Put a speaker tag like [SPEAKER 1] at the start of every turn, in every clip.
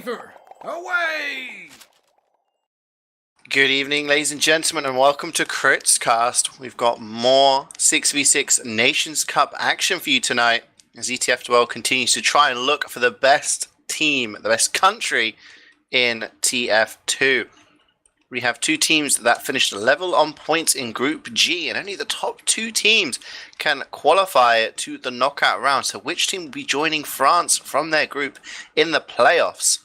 [SPEAKER 1] Kiefer, away!
[SPEAKER 2] Good evening, ladies and gentlemen, and welcome to Critscast. We've got more 6v6 Nations Cup action for you tonight as ETF2L continues to try and look for the best team, the best country in TF2. We have two teams that finished level on points in Group G, and only the top two teams can qualify to the knockout round. So which team will be joining France from their group in the playoffs?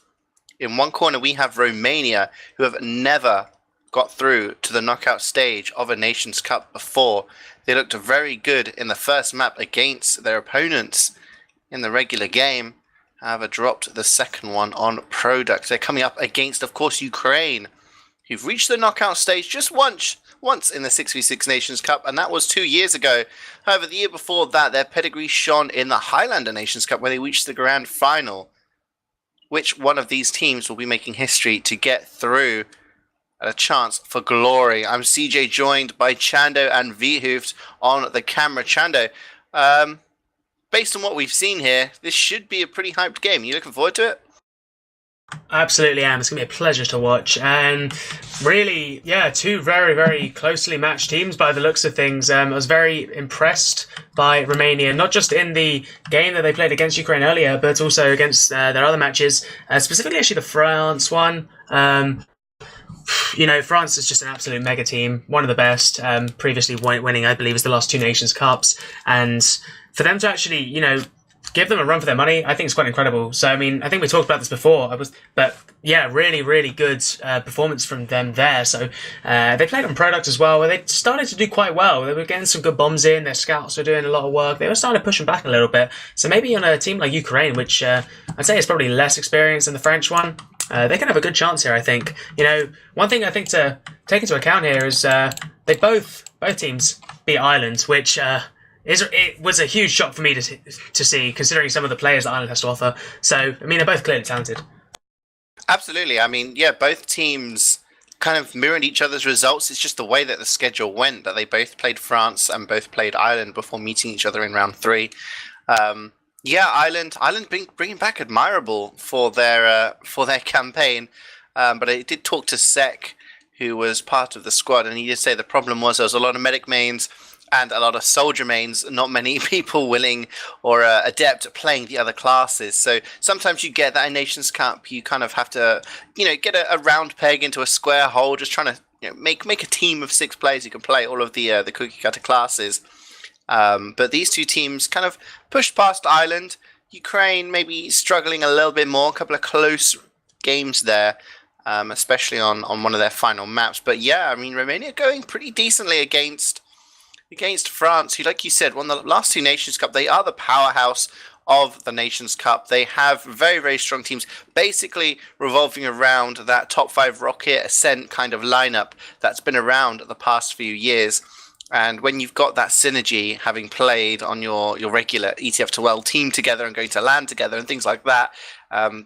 [SPEAKER 2] In one corner, we have Romania, who have never got through to the knockout stage of a Nations Cup before. They looked very good in the first map against their opponents in the regular game, however dropped the second one on Product. They're coming up against, of course, Ukraine, who've reached the knockout stage just once in the 6v6 Nations Cup, and that was 2 years ago. However, the year before that, their pedigree shone in the Highlander Nations Cup, where they reached the grand final. Which one of these teams will be making history to get through at a chance for glory? I'm CeeJaey, joined by Chando and Wiethoofd on the camera. Chando, based on what we've seen here, this should be a pretty hyped game. Are you looking forward to it?
[SPEAKER 3] Absolutely am. It's going to be a pleasure to watch. And really, yeah, two very, very closely matched teams by the looks of things. I was very impressed by Romania, not just in the game that they played against Ukraine earlier, but also against their other matches, specifically actually the France one. France is just an absolute mega team, one of the best, previously winning, I believe, is the last two Nations Cups. And for them to actually, give them a run for their money, I think it's quite incredible. So, I think we talked about this before, but yeah, really, really good performance from them there. So, they played on Product as well, where they started to do quite well. They were getting some good bombs in, their scouts were doing a lot of work, they were starting to push them back a little bit. So maybe on a team like Ukraine, which I'd say is probably less experienced than the French one, they can have a good chance here, I think. One thing I think to take into account here is they both teams beat Ireland, which it was a huge shock for me to see, considering some of the players that Ireland has to offer. So, they're both clearly talented.
[SPEAKER 2] Absolutely. Both teams kind of mirrored each other's results. It's just the way that the schedule went, that they both played France and both played Ireland before meeting each other in round 3. Ireland bringing back admirable for their campaign, but I did talk to Sek, who was part of the squad, and he did say the problem was there was a lot of medic mains and a lot of soldier mains, not many people willing or adept at playing the other classes. So sometimes you get that in Nations Cup, you kind of have to, get a round peg into a square hole, just trying to make a team of 6 players who can play all of the cookie cutter classes. But these two teams kind of pushed past Ireland. Ukraine maybe struggling a little bit more, a couple of close games there, especially on one of their final maps. But yeah, Romania going pretty decently against France, who, like you said, won the last two Nations Cup. They are the powerhouse of the Nations Cup. They have very, very strong teams, basically revolving around that top 5 Rocket Ascent kind of lineup that's been around the past few years. And when you've got that synergy, having played on your regular ETF2L team together and going to LAN together and things like that,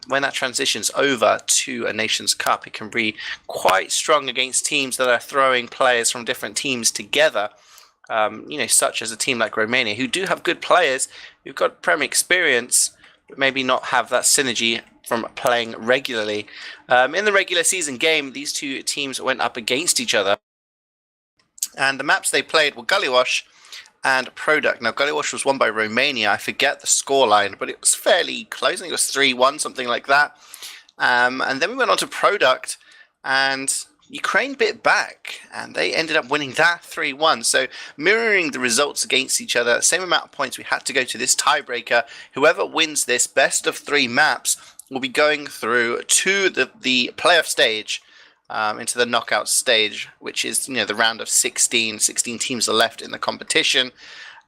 [SPEAKER 2] when that transitions over to a Nations Cup, it can be quite strong against teams that are throwing players from different teams together. Such as a team like Romania, who do have good players, who've got Prem experience, but maybe not have that synergy from playing regularly. In the regular season game, these two teams went up against each other, and the maps they played were Gullywash and Product. Now, Gullywash was won by Romania. I forget the scoreline, but it was fairly close. I think it was 3-1, something like that. And then we went on to Product, and Ukraine bit back, and they ended up winning that 3-1. So mirroring the results against each other, same amount of points, we had to go to this tiebreaker. Whoever wins this best of 3 maps will be going through to the playoff stage, into the knockout stage, which is the round of 16. 16 teams are left in the competition,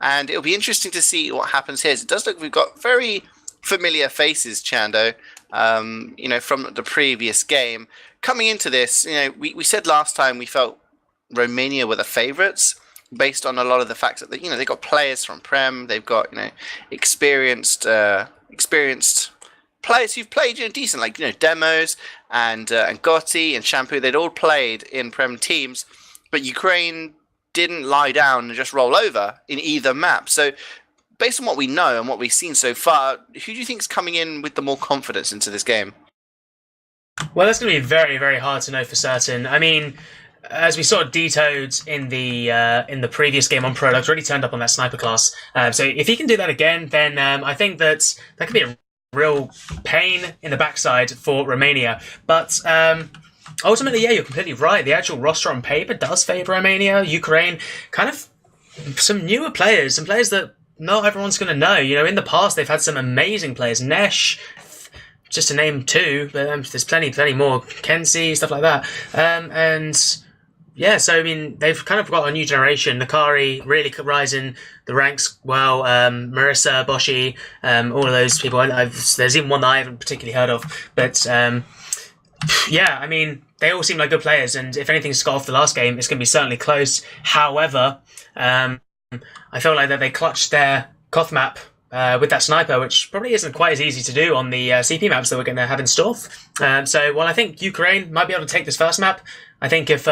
[SPEAKER 2] and it'll be interesting to see what happens here. It does look we've got very familiar faces, Chando, from the previous game. Coming into this, we said last time we felt Romania were the favourites based on a lot of the facts that they've got players from Prem, they've got experienced players who've played decent, like Demos and Gotti and Shampoo. They'd all played in Prem teams, but Ukraine didn't lie down and just roll over in either map. So based on what we know and what we've seen so far, who do you think is coming in with the more confidence into this game?
[SPEAKER 3] Well, that's going to be very, very hard to know for certain. I mean, as we sort of vetoed in the previous game on Product, really turned up on that sniper class. So if he can do that again, then I think that could be a real pain in the backside for Romania. But ultimately, yeah, you're completely right. The actual roster on paper does favour Romania. Ukraine, kind of some newer players, some players that not everyone's going to know. You know, in the past, they've had some amazing players. Nesh, just to name two, but there's plenty more. Kenzie, stuff like that. And yeah, so I mean, they've kind of got a new generation. Nakari really rising the ranks well. Marissa, Boshi, all of those people. There's even one that I haven't particularly heard of. But yeah, I mean, they all seem like good players. And if anything's got off the last game, it's going to be certainly close. However, I feel like that they clutched their Koth map with that sniper, which probably isn't quite as easy to do on the CP maps that we're going to have in store. So while I think Ukraine might be able to take this first map, I think if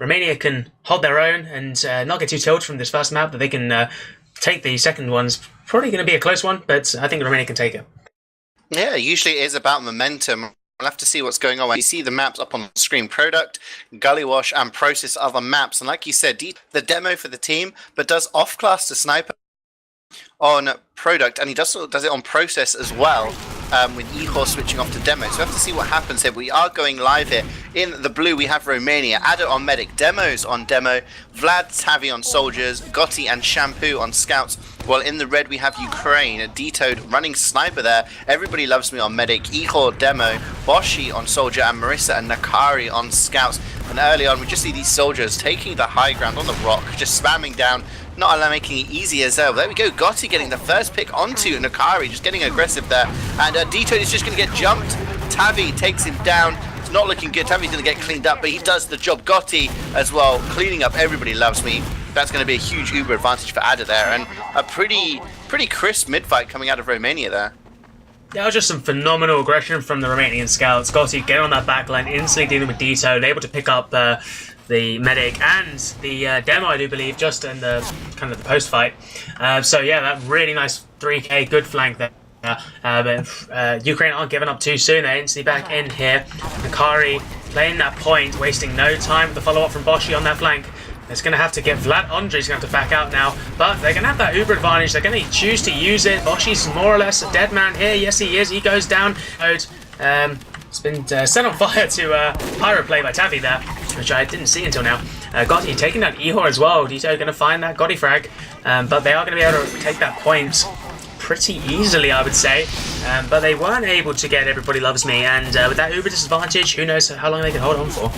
[SPEAKER 3] Romania can hold their own and not get too tilted from this first map, that they can take the second one's probably going to be a close one, but I think Romania can take it.
[SPEAKER 2] Yeah, usually it is about momentum. We'll have to see what's going on. You see the maps up on the screen: Product, Gully Wash, and Process other maps. And like you said, the demo for the team, but does off-class the sniper on Product, and he does it on Process as well, with Ehor switching off to demo. So we have to see what happens here. We are going live here. In the blue, we have Romania. Addo on Medic, Demos on Demo, Vlad, Tavi on Soldiers, Gotti and Shampoo on Scouts. While in the red, we have Ukraine, Detoed running Sniper there. Everybody Loves Me on Medic, Ehor Demo, Boshi on Soldier, and Marissa and Nakari on Scouts. And early on, we just see these soldiers taking the high ground on the rock, just spamming down, not allowing making it easy as well. There we go, Gotti getting the first pick onto Nakari, just getting aggressive there. And Detoed is just going to get jumped. Tavi takes him down. It's not looking good. Tavi's going to get cleaned up, but he does the job. Gotti as well, cleaning up Everybody Loves Me. That's going to be a huge Uber advantage for Addo there, and a pretty crisp mid-fight coming out of Romania there.
[SPEAKER 3] That was just some phenomenal aggression from the Romanian scouts. Gotti getting on that backline, instantly dealing with Detoed, able to pick up the medic and the demo, I do believe, just in the kind of the post-fight. So yeah, that really nice 3k, good flank there. But Ukraine aren't giving up too soon. They're instantly back in here. Nakari playing that point, wasting no time with the follow-up from Boshi on that flank. It's going to have to get Vlad Andrey's going to have to back out now, but they're going to have that Uber advantage. They're going to choose to use it. Boshi's more or less a dead man here. Yes, he is. He goes down. It's been set on fire to pyro play by Tavi there, which I didn't see until now. Gotti taking that Ehor as well. Dito going to find that Gotti frag, but they are going to be able to take that point pretty easily, I would say. But they weren't able to get Everybody Loves Me, and with that Uber disadvantage, who knows how long they can hold on for.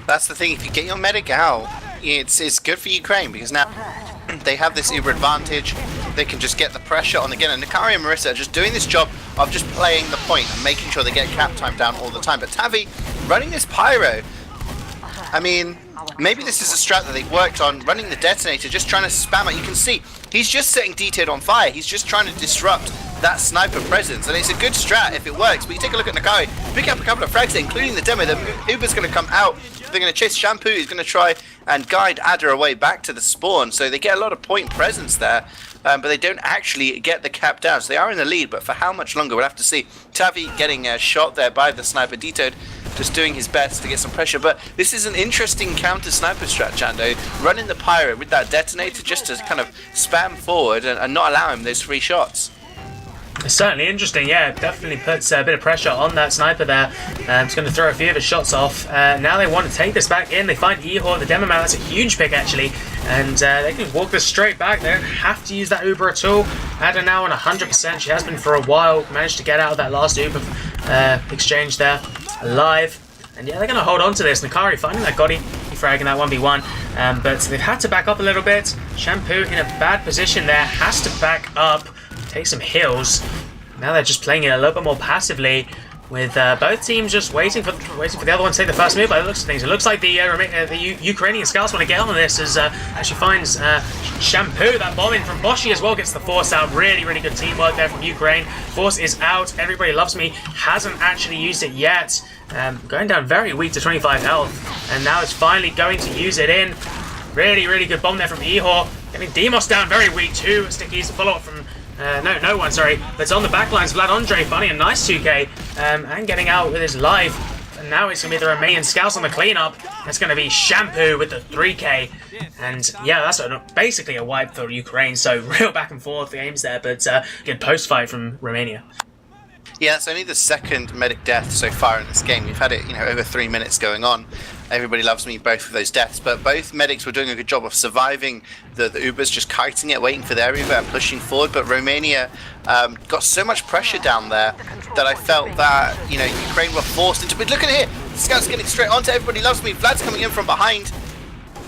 [SPEAKER 2] That's the thing. If you get your medic out, it's good for Ukraine, because now they have this Uber advantage. They can just get the pressure on again, and Nakari and Marissa are just doing this job of just playing the point and making sure they get cap time down all the time. But Tavi running this pyro, I mean, maybe this is a strat that they've worked on, running the detonator, just trying to spam it. You can see he's just setting Detoed on fire. He's just trying to disrupt that sniper presence, and it's a good strat if it works. But you take a look at Nakari, pick up a couple of frags, including the demo. The Uber's going to come out. They're going to chase Shampoo. He's going to try and guide Addo away back to the spawn. So they get a lot of point presence there, but they don't actually get the cap down. So they are in the lead, but for how much longer, we'll have to see. Tavi getting shot there by the sniper. Detoed just doing his best to get some pressure. But this is an interesting counter sniper strat, Chando. Running the pyro with that detonator just to kind of spam forward and not allow him those free shots.
[SPEAKER 3] It's certainly interesting, yeah. Definitely puts a bit of pressure on that sniper there. It's going to throw a few of his shots off. Now they want to take this back in. They find Ehor, the demo man. That's a huge pick, actually. And they can walk this straight back. They don't have to use that Uber at all. Addo now on 100%. She has been for a while. Managed to get out of that last Uber exchange there alive. And yeah, they're going to hold on to this. Nakari finding that Gotti, fragging that 1v1. But they've had to back up a little bit. Shampoo in a bad position there. Has to back up. Take some heals. Now they're just playing it a little bit more passively, with both teams just waiting for the other one to take the first move. By the looks of things, it looks like the Ukrainian scouts want to get on this as she finds Shampoo. That bomb in from Boshi as well gets the force out. Really, really good teamwork there from Ukraine. Force is out. Everybody Loves Me hasn't actually used it yet. Going down very weak to 25 health, and now it's finally going to use it in. Really, really good bomb there from Ehor. Getting Demos down very weak too. Stickies, follow up from. But it's on the backlines. Vlad Andre finding a nice 2k and getting out with his life. now it's going to be the Romanian scouts on the cleanup. That's going to be Shampoo with the 3k. And yeah, that's basically a wipe for Ukraine. So real back and forth games there, but good post-fight from Romania.
[SPEAKER 2] Yeah, it's only the second medic death so far in this game. We've had it, over 3 minutes going on. Everybody loves me, both of those deaths, but both medics were doing a good job of surviving the Ubers, just kiting it, waiting for their Uber and pushing forward. But Romania got so much pressure down there that I felt that, Ukraine were forced into... But look at it here! The scout's getting straight onto Everybody Loves Me. Vlad's coming in from behind.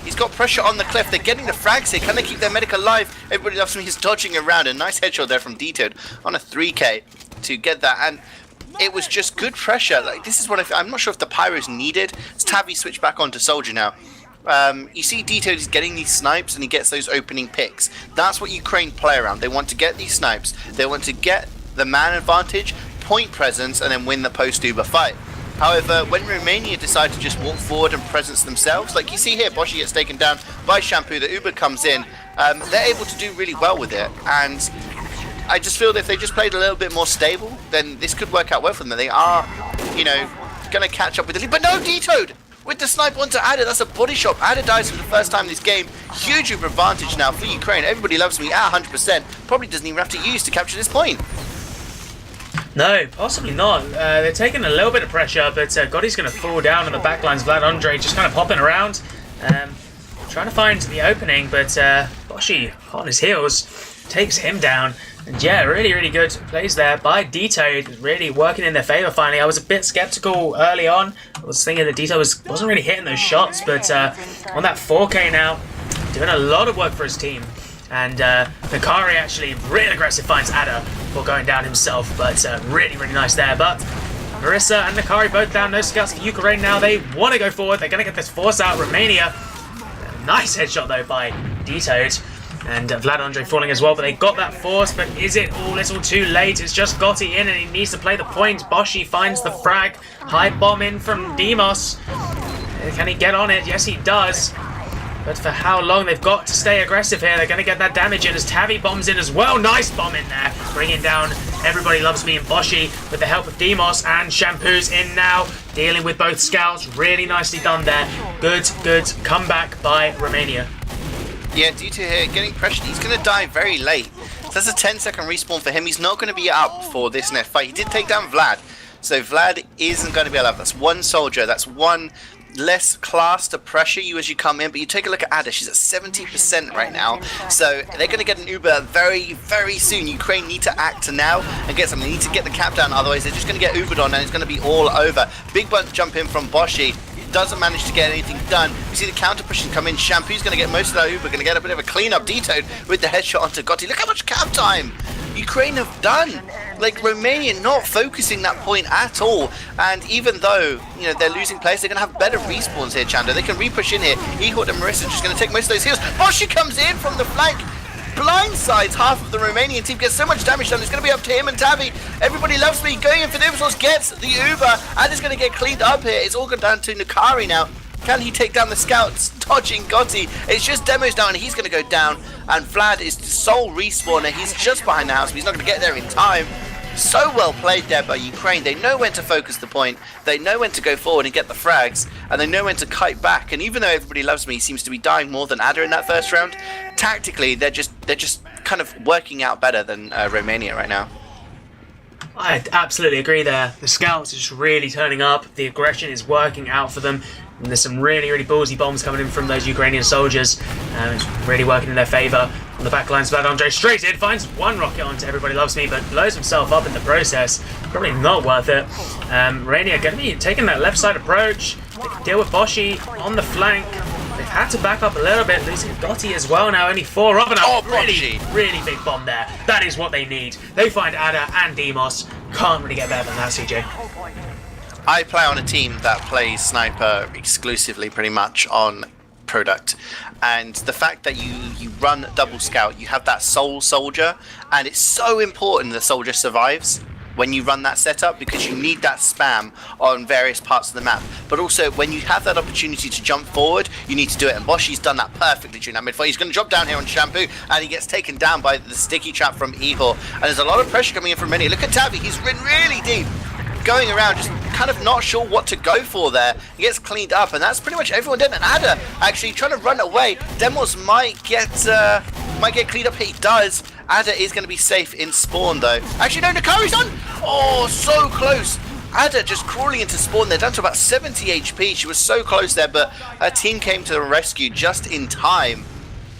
[SPEAKER 2] He's got pressure on the cliff. They're getting the frags here. Can they keep their medic alive? Everybody Loves Me is dodging around. A nice headshot there from Wiethoofd on a 3k to get that. And it was just good pressure. Like, this is what I'm not sure if the pyro's needed. It's Tavi switched back onto soldier now. You see Wiethoofd is getting these snipes and he gets those opening picks. That's what Ukraine play around. They want to get these snipes. They want to get the man advantage, point presence, and then win the post-Uber fight. However, when Romania decide to just walk forward and presence themselves, like you see here, Boshi gets taken down by Shampoo, the Uber comes in, they're able to do really well with it. And I just feel that if they just played a little bit more stable, then this could work out well for them. They are, going to catch up with the lead. But no, Wiethoofd with the snipe onto Ada. That's a body shot. Ada dies for the first time in this game. Huge Uber advantage now for Ukraine. Everybody Loves Me at 100%. Probably doesn't even have to use to capture this point.
[SPEAKER 3] No, possibly not. They're taking a little bit of pressure, but Gotti's going to fall down on the backlines. Vlad Andre just kind of hopping around, trying to find the opening, but Boshi on his heels takes him down. And yeah, really, really good plays there by Wiethoofd, really working in their favour finally. I was a bit skeptical early on. I was thinking that Wiethoofd wasn't really hitting those shots, but on that 4k now, doing a lot of work for his team. And Nakari actually really aggressive finds Ada before going down himself, but really, really nice there. But Marissa and Nakari both down. No scouts for Ukraine now. They want to go forward. They're going to get this force out. Romania. Nice headshot though by Wiethoofd. And Vlad Andre falling as well, but they got that force, but is it all little too late? It's just Gotti in and he needs to play the point. Boshi finds the frag. High bomb in from Demos. Can he get on it? Yes, he does. But for how long? They've got to stay aggressive here. They're going to get that damage in as Tavi bombs in as well. Nice bomb in there. Bringing down Everybody Loves Me and Boshi with the help of Demos, and Shampoo's in now. Dealing with both scouts. Really nicely done there. Good comeback by Romania.
[SPEAKER 2] Yeah, Wiethoofd here getting pressured. He's going to die very late. So that's a 10-second respawn for him. He's not going to be up for this next fight. He did take down Vlad. So Vlad isn't going to be alive. That's one soldier. That's one less class to pressure you as you come in. But you take a look at Ada. She's at 70% right now. So they're going to get an Uber very, very soon. Ukraine need to act now and get something. They need to get the cap down. Otherwise, they're just going to get Ubered on and it's going to be all over. Big bunch jump in from Boshi. Doesn't manage to get anything done. You see the counter pushing come in. Shampoo's going to get most of that Uber. Going to get a bit of a clean-up. Wiethoofd with the headshot onto Gotti. Look how much cap time Ukraine have done. Like, Romania not focusing that point at all. And even though, they're losing players, they're going to have better respawns here, Chando. They can re-push in here. Ehud and Marissa just going to take most of those heals. Boshi comes in from the flank. Blindsides half of the Romanian team, gets so much damage done. It's going to be up to him and Tavi. Everybody Loves Me going in for the Uber, gets the Uber, and is going to get cleaned up here. It's all gone down to Nakari now. Can he take down the scouts? Dodging Gotti. It's just Demos now, and he's going to go down. And Vlad is the sole respawner. He's just behind the house, but he's not going to get there in time. So well played there by Ukraine. They know when to focus the point. They know when to go forward and get the frags, and they know when to kite back. And even though Everybody Loves Me seems to be dying more than Ada in that first round, tactically they're just kind of working out better than Romania right now.
[SPEAKER 3] I absolutely agree there. The scouts are just really turning up. The aggression is working out for them. And there's some really, really ballsy bombs coming in from those Ukrainian soldiers. It's really working in their favour. On the back lines, Vlad Andre straight in, finds one rocket onto Everybody Loves Me, but blows himself up in the process. Probably not worth it. Romania going to be taking that left side approach. They can deal with Boshi on the flank. They've had to back up a little bit, losing Gotti as well now, only 4 up and up. Really big bomb there. That is what they need. They find Ada and Demos. Can't really get better than that, CeeJaey.
[SPEAKER 2] I play on a team that plays Sniper exclusively pretty much on product, and the fact that you run double scout, you have that sole soldier, and it's so important the soldier survives when you run that setup, because you need that spam on various parts of the map. But also when you have that opportunity to jump forward, you need to do it, and Boshi's done that perfectly during that mid-fight. He's going to drop down here on Shampoo, and he gets taken down by the sticky trap from Ihor, and there's a lot of pressure coming in from Mini. Look at Tavi, he's ridden really deep. going around just kind of not sure what to go for there. He gets cleaned up, and that's pretty much everyone dead. And Ada actually trying to run away. Demos might get cleaned up. He does. Ada is going to be safe in spawn though. Actually, no, Nakari's on. Oh, so close. Ada just crawling into spawn. They're down to about 70 HP. She was so close there, but her team came to the rescue just in time.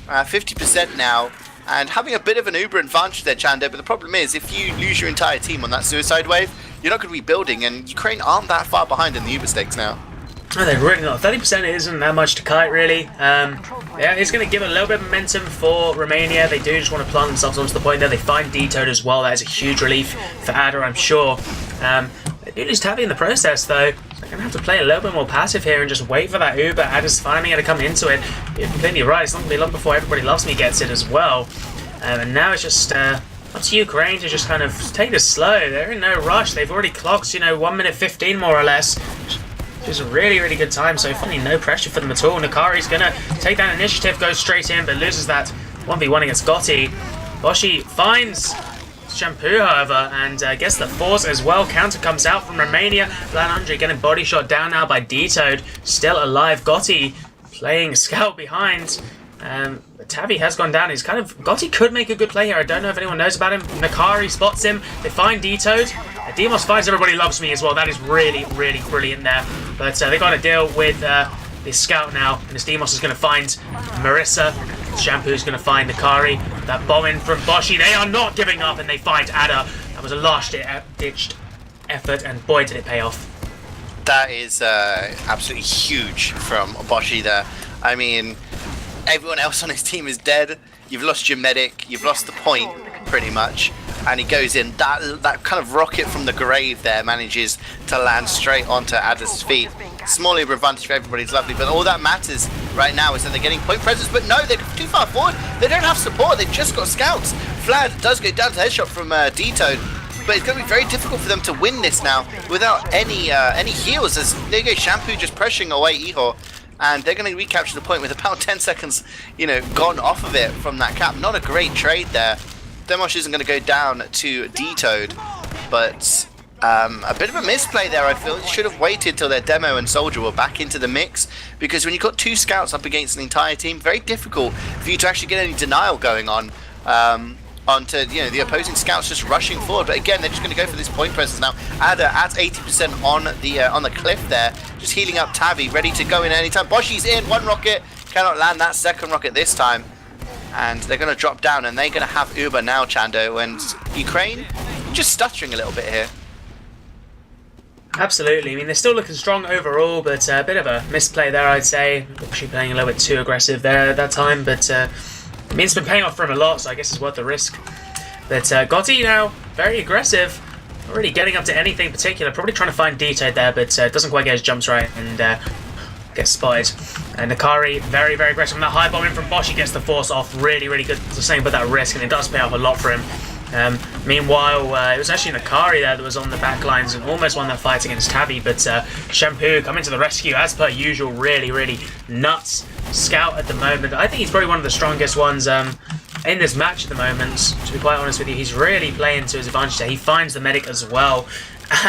[SPEAKER 2] 50% now, and having a bit of an uber advantage there, Chando. But the problem is, if you lose your entire team on that suicide wave, you're not going to be building, and Ukraine aren't that far behind in the uber stakes now.
[SPEAKER 3] No, they're really not. 30% isn't that much to kite, really. Yeah, it's going to give a little bit of momentum for Romania. They do just want to plant themselves onto the point there. They find D-Toad as well. That is a huge relief for Ada, I'm sure. They do lose Tabby in the process, though. They're going to have to play a little bit more passive here and just wait for that Uber. Ada's finally going to come into it. You're completely right. It's not going to be long before Everybody Loves Me gets it as well. And now it's just up to Ukraine to just kind of take this slow. They're in no rush. They've already clocked, 1 minute 15 more or less. Which is a really, really good time. So finally no pressure for them at all. Nakari's going to take that initiative, goes straight in, but loses that 1v1 against Gotti. Boshi finds Shampoo, however, and gets the force as well. Counter comes out from Romania. Blanandri getting body shot down now by D-Toad. Still alive. Gotti playing scout behind. Tabby has gone down. He's Gotti could make a good play here. I don't know if anyone knows about him. Nakari spots him. They find D-Toad. Demos finds Everybody Loves Me as well. That is really, really brilliant there. But they got to deal with this scout now. And this Demos is going to find Marissa. Shampoo's going to find Nakari. That bomb in from Boshi. They are not giving up, and they find Ada. That was a last-ditched effort, and boy, did it pay off.
[SPEAKER 2] That is absolutely huge from Boshi there. I mean, everyone else on his team is dead. You've lost your medic. You've lost the point, pretty much. And he goes in. That kind of rocket from the grave there manages to land straight onto Ada's feet. Small uber advantage for everybody's lovely, but all that matters right now is that they're getting point presence. But no, they're too far forward. They don't have support. They've just got scouts. Vlad does go down to headshot from D-Toad, but it's going to be very difficult for them to win this now without any heals. As there you go, Shampoo just pressuring away Ihor. And they're going to recapture the point with about 10 seconds, gone off of it from that cap. Not a great trade there. Demosh isn't going to go down to D-Toad, but a bit of a misplay there, I feel. You should have waited till their Demo and Soldier were back into the mix, because when you've got two scouts up against an entire team, very difficult for you to actually get any denial going on. Onto the opposing scouts just rushing forward, but again they're just going to go for this point presence now. Ada at 80% on the cliff there, just healing up Tavi, ready to go in anytime. Boshi's in, one rocket, cannot land that second rocket this time, and they're going to drop down, and they're going to have Uber now, Chando, and Ukraine just stuttering a little bit here.
[SPEAKER 3] Absolutely. I mean, they're still looking strong overall, but a bit of a misplay there, I'd say. Actually playing a little bit too aggressive there at that time, but I mean, it's been paying off for him a lot, so I guess it's worth the risk. But Gotti now, very aggressive. Not really getting up to anything particular. Probably trying to find D-Toad there, but doesn't quite get his jumps right and gets spotted. And Nakari, very, very aggressive. And that high bomb in from Boshi gets the force off. Really, really good to saying about that risk, and it does pay off a lot for him. Meanwhile, it was actually Nakari there that was on the back lines and almost won that fight against Tabby, but Shampoo coming to the rescue as per usual. Really, really nuts scout at the moment. I think he's probably one of the strongest ones in this match at the moment, to be quite honest with you. He's really playing to his advantage there. He finds the medic as well,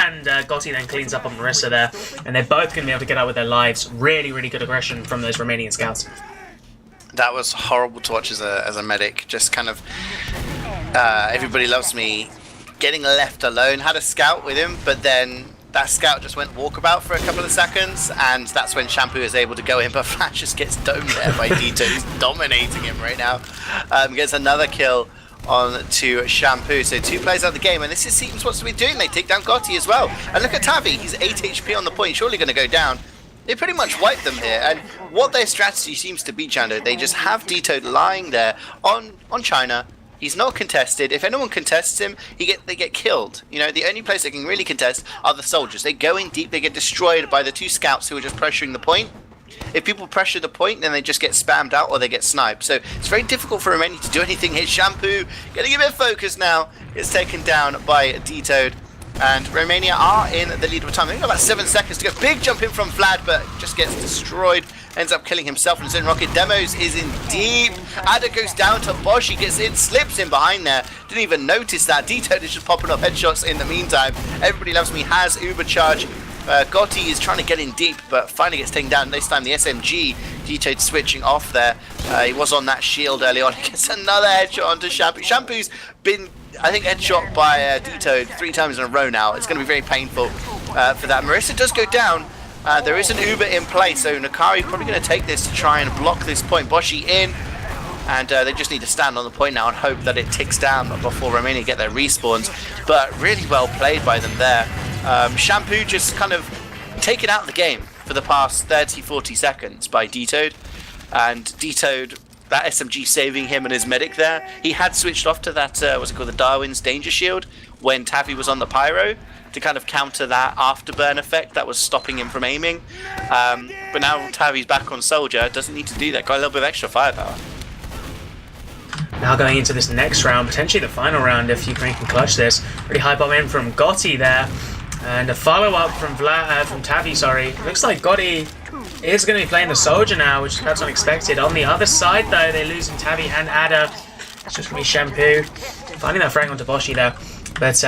[SPEAKER 3] and Gotti then cleans up on Marissa there, and they're both going to be able to get out with their lives. Really, really good aggression from those Romanian scouts.
[SPEAKER 2] That was horrible to watch as a medic. Just kind of Everybody Loves Me getting left alone. Had a scout with him, but then that scout just went walkabout for a couple of seconds, and that's when Shampoo is able to go in, but Flash just gets domed there by D-Toad. He's dominating him right now. Gets another kill on to Shampoo. So 2 players out of the game, and this is seems what's to be doing. They take down Gotti as well. And look at Tavi, he's 8 HP on the point, surely going to go down. They pretty much wiped them here, and what their strategy seems to be, Chando, they just have D-Toad lying there on China. He's not contested. If anyone contests him, they get killed. The only place they can really contest are the soldiers. They go in deep, they get destroyed by the 2 scouts who are just pressuring the point. If people pressure the point, then they just get spammed out or they get sniped. So it's very difficult for Romania to do anything here. Shampoo getting a bit of focus now. It's taken down by D-Toad. And Romania are in the lead of time. They've got about 7 seconds to go. Big jump in from Vlad, but just gets destroyed ends up killing himself in his own rocket. Demos is in deep. Ada goes down to Bosch. He gets in, slips in behind there. Didn't even notice that. D-Toad is just popping up headshots in the meantime. Everybody Loves Me has Uber charge. Gotti is trying to get in deep, but finally gets taken down. This time the SMG. D-Toad switching off there. He was on that shield early on. He gets another headshot onto Shampoo. Shampoo's been, I think, headshot by D-Toad 3 times in a row now. It's going to be very painful for that. Marissa does go down. There is an Uber in play, so Nakari probably going to take this to try and block this point. Boshi in, and they just need to stand on the point now and hope that it ticks down before Romania get their respawns. But really well played by them there. Shampoo just kind of taken out of the game for the past 30-40 seconds by D-Toad. And D-Toad, that SMG saving him and his medic there. He had switched off to that, what's it called, the Darwin's Danger Shield when Tavi was on the Pyro to kind of counter that afterburn effect that was stopping him from aiming. But now Tavi's back on Soldier, doesn't need to do that, got a little bit of extra firepower.
[SPEAKER 3] Now going into this next round, potentially the final round if Ukraine can clutch this. Really high bomb in from Gotti there. And a follow-up from Tavi, sorry. Looks like Gotti is going to be playing the Soldier now, which is perhaps unexpected. On the other side, though, they're losing Tavi and Ada. It's just going to be Shampoo. Finding that frag onto Boshi, though. But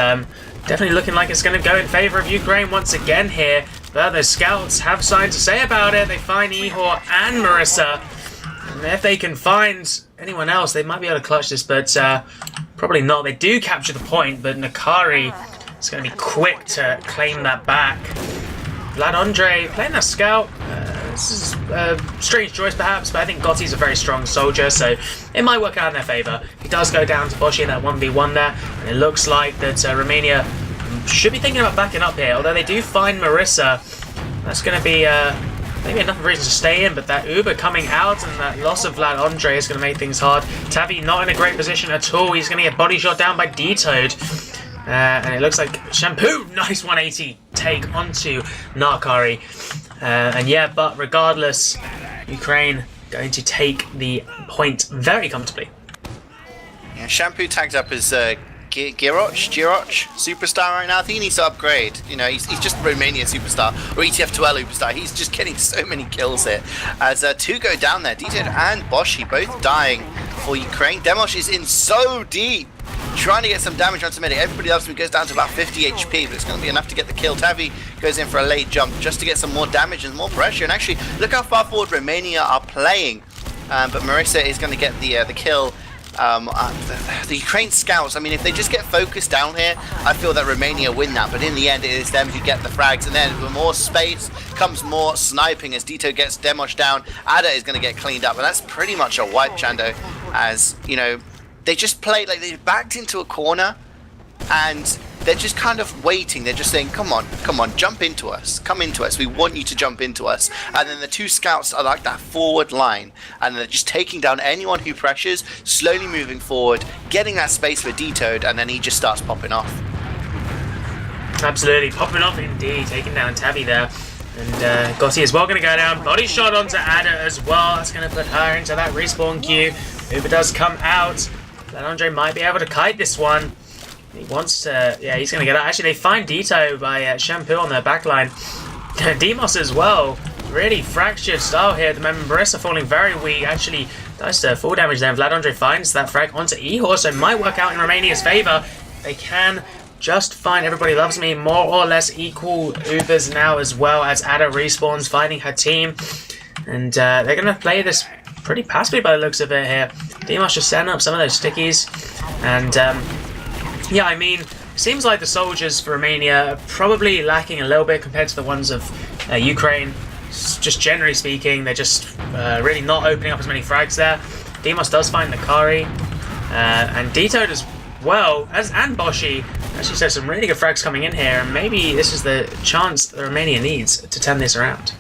[SPEAKER 3] definitely looking like it's going to go in favour of Ukraine once again here. But the scouts have something to say about it. They find Ihor and Marissa. And if they can find anyone else, they might be able to clutch this, but probably not. They do capture the point, but Nakari is going to be quick to claim that back. Vlad Andre playing that scout. This is a strange choice perhaps, but I think Gotti's a very strong soldier, so it might work out in their favour. He does go down to Boshi in that 1v1 there, and it looks like that Romania should be thinking about backing up here, although they do find Marissa. That's going to be maybe enough reason to stay in, but that Uber coming out and that loss of Vlad Andre is going to make things hard. Tavi not in a great position at all. He's going to get body shot down by D-Toad. And it looks like Shampoo, nice 180 take onto Nakari. And yeah, but regardless, Ukraine going to take the point very comfortably.
[SPEAKER 2] Yeah, Shampoo tagged up as Giroch superstar right now. I think he needs to upgrade. You know, he's just Romania superstar or ETF2L superstar. He's just getting so many kills here. As 2 go down there, D-Toad and Boshi both dying for Ukraine. Demosh is in so deep, trying to get some damage onto medic. Everybody else goes down to about 50 HP, but it's going to be enough to get the kill. Tavi goes in for a late jump just to get some more damage and more pressure. And actually, look how far forward Romania are playing. But Marissa is going to get the kill. The Ukraine scouts, I mean, if they just get focused down here, I feel that Romania win that, but in the end it is them who get the frags, and then with more space comes more sniping as Dito gets Demosh down. Ada is going to get cleaned up, and that's pretty much a wipe, Chando, as, you know, they just played, like, they backed into a corner, and they're just kind of waiting. They're just saying, come on, jump into us. Come into us. We want you to jump into us. And then the 2 scouts are like that forward line. And they're just taking down anyone who pressures, slowly moving forward, getting that space for D-Toad, and then he just starts popping off.
[SPEAKER 3] Absolutely, popping off indeed. Taking down Tavi there. And Gotti as well going to go down. Body shot onto Ada as well. That's going to put her into that respawn queue. Uber does come out. But Andre might be able to kite this one. He wants to, yeah, he's going to get out. Actually, they find Dito by Shampoo on their backline. Demos as well. Really fractured style here. The Marissa falling very weak. Actually, does full damage there. Vlad Andre finds that frag onto Ihor, so it might work out in Romania's favour. They can just find Everybody Loves Me. More or less equal Ubers now as well as Ada respawns, finding her team. And they're going to play this pretty passively by the looks of it here. Demos just setting up some of those stickies. And yeah, I mean, seems like the soldiers for Romania are probably lacking a little bit compared to the ones of Ukraine. Just generally speaking, they're just really not opening up as many frags there. Demos does find Nakari, and D-Toad as well, and Boshi. Actually, so some really good frags coming in here, and maybe this is the chance that Romania needs to turn this around.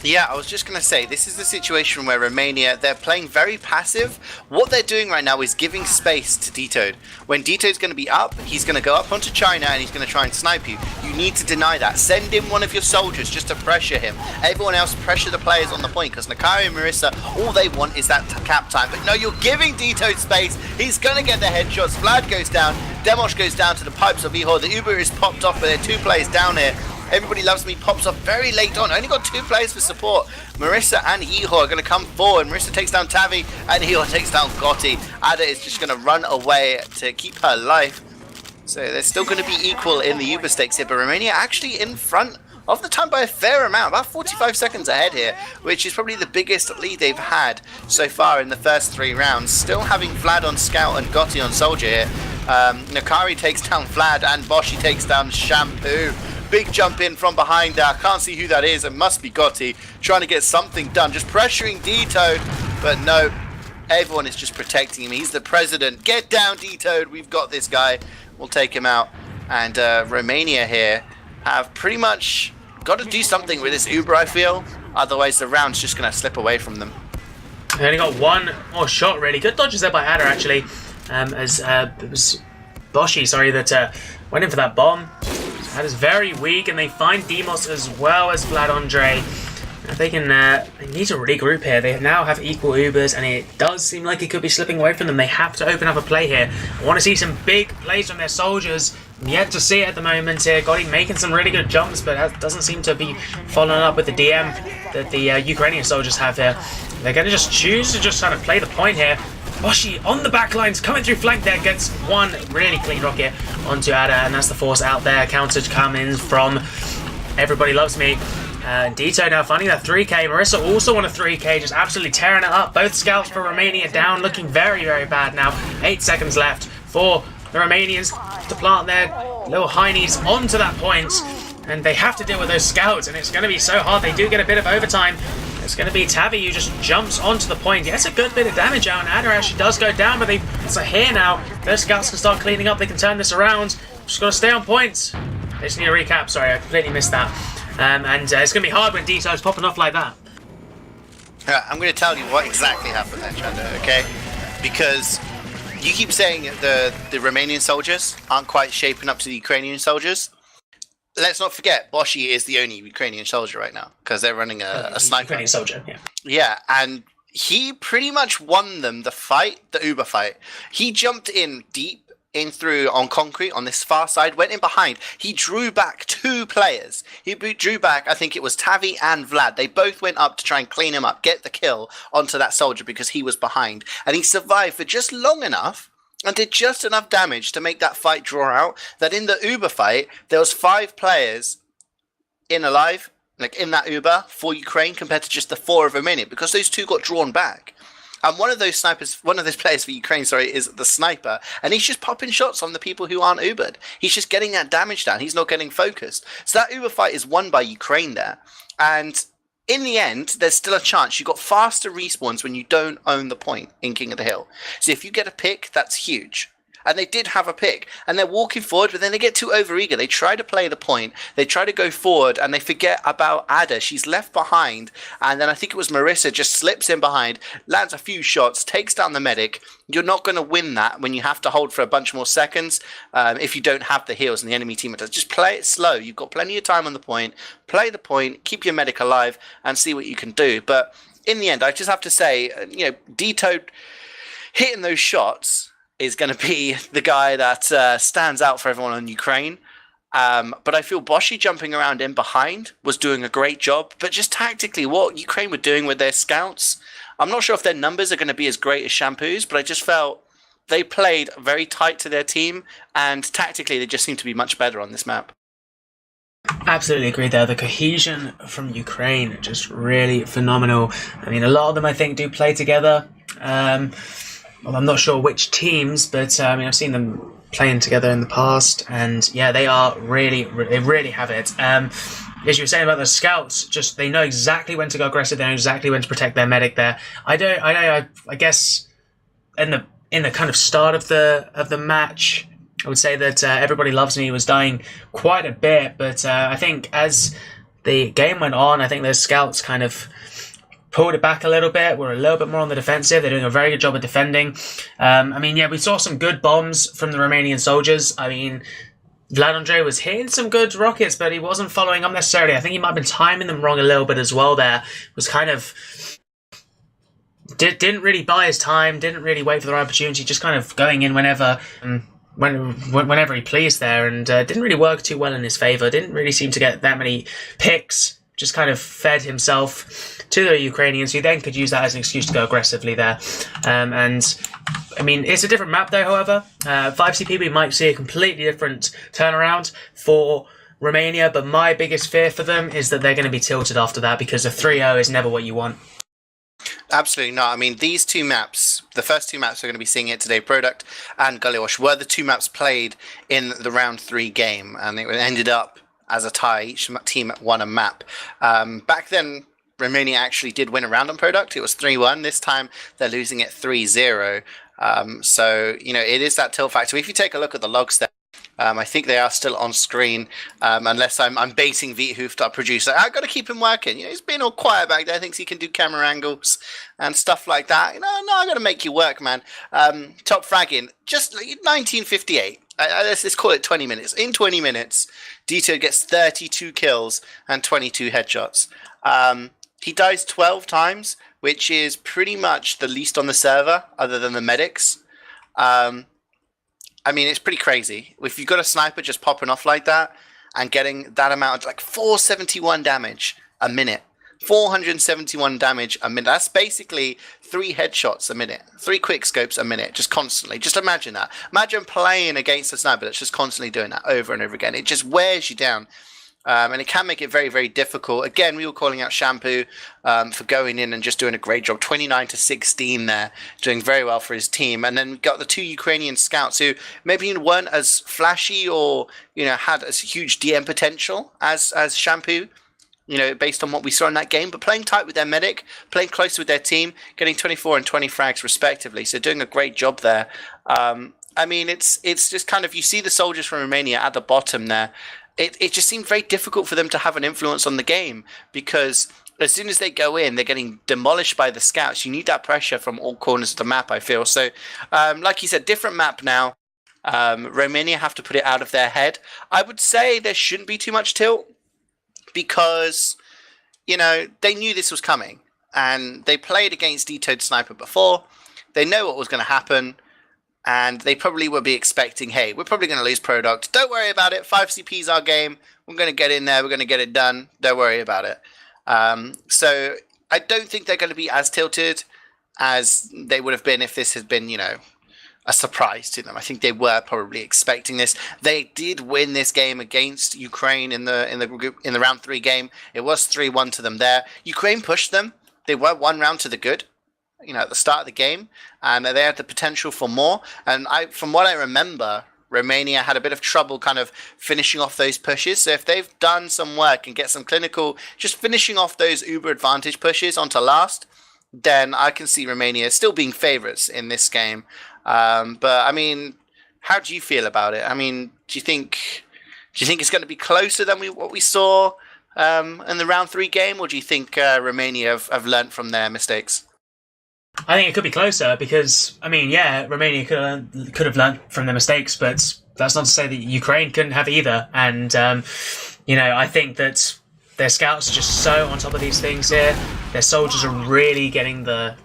[SPEAKER 2] Yeah, I was just going to say, this is the situation where Romania, they're playing very passive. What they're doing right now is giving space to D-Toad. When D-Toad's going to be up, he's going to go up onto China and he's going to try and snipe you. You need to deny that. Send in one of your soldiers just to pressure him. Everyone else pressure the players on the point, because Nakari and Marissa, all they want is that cap time. But no, you're giving D-Toad space. He's going to get the headshots. Vlad goes down. Demosh goes down to the pipes of Ihor. The Uber is popped off, but there are 2 players down here. Everybody Loves Me pops off very late on. Only got 2 players for support. Marissa and Ihor are going to come forward. Marissa takes down Tavi and Ihor takes down Gotti. Ada is just going to run away to keep her life. So they're still going to be equal in the Uber stakes here, but Romania actually in front of the time by a fair amount, about 45 seconds ahead here, which is probably the biggest lead they've had so far in the first 3 rounds. Still having Vlad on Scout and Gotti on Soldier here. Nakari takes down Vlad and Boshi takes down Shampoo. Big jump in from behind there. I can't see who that is. It must be Gotti trying to get something done. Just pressuring D-Toad, but no. Everyone is just protecting him. He's the president. Get down, D-Toad. We've got this guy. We'll take him out. And Romania here have pretty much got to do something with this Uber, I feel. Otherwise, the round's just going to slip away from them.
[SPEAKER 3] They only got 1 more shot, really. Good dodges there by Ada, actually. As it was Boshi, sorry, that went in for that bomb. That is very weak, and they find Demos as well as Vlad Andre. They can they need to regroup here. They now have equal Ubers, and it does seem like it could be slipping away from them. They have to open up a play here. I want to see some big plays from their soldiers. I'm yet to see it at the moment here. Gotti making some really good jumps, but that doesn't seem to be following up with the DM that the Ukrainian soldiers have here. They're going to just choose to just kind of play the point here. Boshi on the back lines, coming through flank there, gets 1 really clean rocket onto Ada, and that's the force out there. Counter coming from Everybody Loves Me. D-Toad now finding that 3k. Marissa also on a 3k, just absolutely tearing it up. Both scouts for Romania down, looking very, very bad now. 8 seconds left for the Romanians to plant their little heinies onto that point. And they have to deal with those scouts, and it's going to be so hard. They do get a bit of overtime. It's going to be Tavi who just jumps onto the point. He gets a good bit of damage out, and Ada actually does go down, but it's here now. Those scouts can start cleaning up. They can turn this around. Just got to stay on points. They just need a recap. Sorry, I completely missed that. And it's going to be hard when D-Toad's popping off like that.
[SPEAKER 2] I'm going to tell you what exactly happened there, Chando, okay? Because you keep saying the Romanian soldiers aren't quite shaping up to the Ukrainian soldiers. Let's not forget, Boshi is the only Ukrainian soldier right now, because they're running a sniper.
[SPEAKER 3] Ukrainian soldier, yeah.
[SPEAKER 2] Yeah, and he pretty much won them the fight, the Uber fight. He jumped in deep in through on concrete on this far side, went in behind. He drew back 2 players. He drew back, I think it was Tavi and Vlad. They both went up to try and clean him up, get the kill onto that soldier because he was behind. And he survived for just long enough and did just enough damage to make that fight draw out, that in the Uber fight, there was 5 players in alive, like in that Uber, for Ukraine, compared to just the 4 of Romania, because those 2 got drawn back. And one of those players for Ukraine, is the sniper, and he's just popping shots on the people who aren't Ubered. He's just getting that damage down. He's not getting focused. So that Uber fight is won by Ukraine there. And in the end, there's still a chance. You've got faster respawns when you don't own the point in King of the Hill. So if you get a pick, that's huge. And they did have a pick, and they're walking forward, but then they get too overeager. They try to play the point, they try to go forward, and they forget about Ada. She's left behind, and then I think it was Marissa just slips in behind, lands a few shots, takes down the medic. You're not going to win that when you have to hold for a bunch more seconds if you don't have the heals and the enemy team does. Just play it slow. You've got plenty of time on the point. Play the point, keep your medic alive, and see what you can do. But in the end, I just have to say, D-Toad hitting those shots is going to be the guy that stands out for everyone on Ukraine. But I feel Boshi jumping around in behind was doing a great job. But just tactically, what Ukraine were doing with their scouts, I'm not sure if their numbers are going to be as great as Shampoo's, but I just felt they played very tight to their team, and tactically they just seem to be much better on this map.
[SPEAKER 3] Absolutely agree there. The cohesion from Ukraine, just really phenomenal. I mean, a lot of them, I think, do play together. Well, I'm not sure which teams, but I've seen them playing together in the past, and yeah, they really have it. As you were saying about the scouts, just they know exactly when to go aggressive, they know exactly when to protect their medic there. I guess in the kind of start of the match, I would say that Everybody Loves Me was dying quite a bit, but I think as the game went on, I think those scouts kind of pulled it back a little bit. We're a little bit more on the defensive. They're doing a very good job of defending. We saw some good bombs from the Romanian soldiers. Vlad Andre was hitting some good rockets, but he wasn't following up necessarily. I think he might have been timing them wrong a little bit as well there. Was kind of didn't really buy his time, didn't really wait for the right opportunity, just kind of going in whenever. whenever he pleased there, and didn't really work too well in his favour. Didn't really seem to get that many picks. Just kind of fed himself to the Ukrainians, who then could use that as an excuse to go aggressively there. And I mean, it's a different map though. However, 5CP, we might see a completely different turnaround for Romania, but my biggest fear for them is that they're going to be tilted after that, because a 3-0 is never what you want.
[SPEAKER 2] Absolutely not. I mean, these two maps, the first two maps we're going to be seeing here today, Product and Gullywash, were the two maps played in the round 3 game, and it ended up as a tie. Each team won a map. Back then, Romania actually did win a round on Product. It was 3-1. This time, they're losing it 3-0. So, you know, it is that tilt factor. If you take a look at the logs there, I think they are still on screen, unless I'm baiting Wiethoofd, our producer. I've got to keep him working. You know, he's been all quiet back there. Thinks he can do camera angles and stuff like that. You know, no, I've got to make you work, man. Top fragging, just 1958. Let's call it 20 minutes. In 20 minutes, Dito gets 32 kills and 22 headshots. He dies 12 times, which is pretty much the least on the server, other than the medics. I mean, it's pretty crazy. If you've got a sniper just popping off like that and getting that amount, like 471 damage a minute. 471 damage a minute. That's basically 3 headshots a minute. 3 quick scopes a minute, just constantly. Just imagine that. Imagine playing against a sniper that's just constantly doing that over and over again. It just wears you down. And it can make it very, very difficult. Again, we were calling out Shampoo for going in and just doing a great job. 29-16 there, doing very well for his team. And then we got the 2 Ukrainian scouts who maybe weren't as flashy or, you know, had as huge DM potential as Shampoo, you know, based on what we saw in that game. But playing tight with their medic, playing close with their team, getting 24 and 20 frags respectively. So doing a great job there. I mean, it's just kind of, you see the soldiers from Romania at the bottom there. It just seemed very difficult for them to have an influence on the game, because as soon as they go in, they're getting demolished by the scouts. You need that pressure from all corners of the map, I feel. So, like you said, different map now. Romania have to put it out of their head. I would say there shouldn't be too much tilt, because, you know, they knew this was coming. And they played against Detoed Sniper before. They know what was going to happen. And they probably would be expecting, hey, we're probably going to lose Product. Don't worry about it. 5CP's our game. We're going to get in there. We're going to get it done. Don't worry about it. So I don't think they're going to be as tilted as they would have been if this had been, you know, a surprise to them. I think they were probably expecting this. They did win this game against Ukraine in the round 3 game. It was 3-1 to them there. Ukraine pushed them. They were 1 round to the good, you know, at the start of the game, and they had the potential for more. And from what I remember, Romania had a bit of trouble kind of finishing off those pushes. So if they've done some work and get some clinical, just finishing off those uber advantage pushes onto last, then I can see Romania still being favourites in this game. But I mean, how do you feel about it? I mean, do you think it's going to be closer than what we saw in the round 3 game, or do you think Romania have learnt from their mistakes?
[SPEAKER 3] I think it could be closer because, I mean, yeah, Romania could have learned from their mistakes, but that's not to say that Ukraine couldn't have either. And, you know, I think that their scouts are just so on top of these things here. Their soldiers are really getting the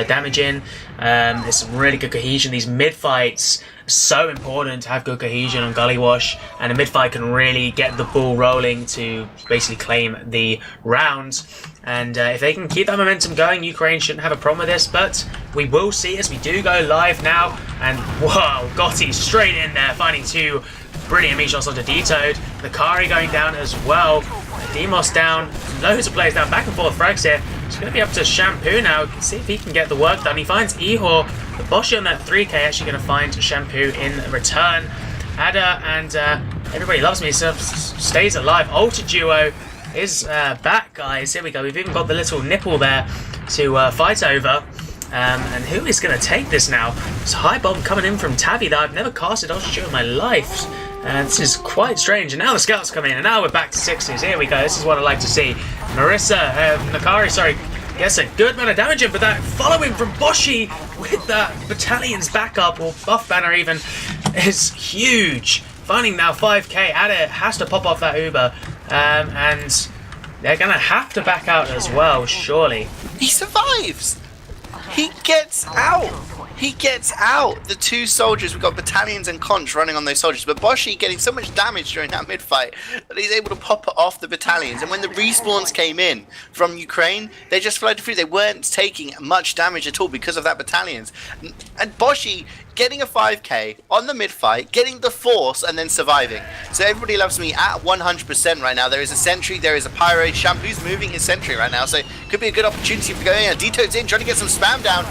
[SPEAKER 3] damage in. There's some really good cohesion. These mid-fights are so important to have good cohesion on Gullywash, and a mid-fight can really get the ball rolling to basically claim the round. And if they can keep that momentum going, Ukraine shouldn't have a problem with this, but we will see as we do go live now. And whoa, Gotti straight in there, finding 2 brilliant meat shots onto Detoed. Nakari going down as well. Demos down, loads of players down, back and forth frags here. It's going to be up to Shampoo now. See if he can get the work done. He finds Ihor. The Boshi on that 3k actually going to find Shampoo in return. Ada and Everybody Loves Me stays alive. Alter Duo is back, guys. Here we go. We've even got the little nipple there to fight over. And who is going to take this now? It's a high bomb coming in from Tabby that I've never casted Alter Duo in my life. This is quite strange. And now the scouts come in, and now we're back to 60s. Here we go. This is what I like to see. Nakari, sorry, gets a good amount of damage in, but that following from Boshi with that battalion's backup, or buff banner even, is huge. Finding now 5k. Ada has to pop off that Uber, and they're going to have to back out as well, surely.
[SPEAKER 2] He survives! He gets out! he gets out the two soldiers. We've got battalions and conch running on those soldiers, but Boshi getting so much damage during that mid-fight that he's able to pop it off the battalions. And when the respawns came in from Ukraine, they just floated through. They weren't taking much damage at all because of that battalions. And Boshi getting a 5k on the mid-fight, getting the force, and then surviving. So everybody loves me at 100% right now. There is a sentry, there is a pyro. Shampoo's moving his sentry right now, so could be a good opportunity for going in. Deto's in, trying to get some spam down.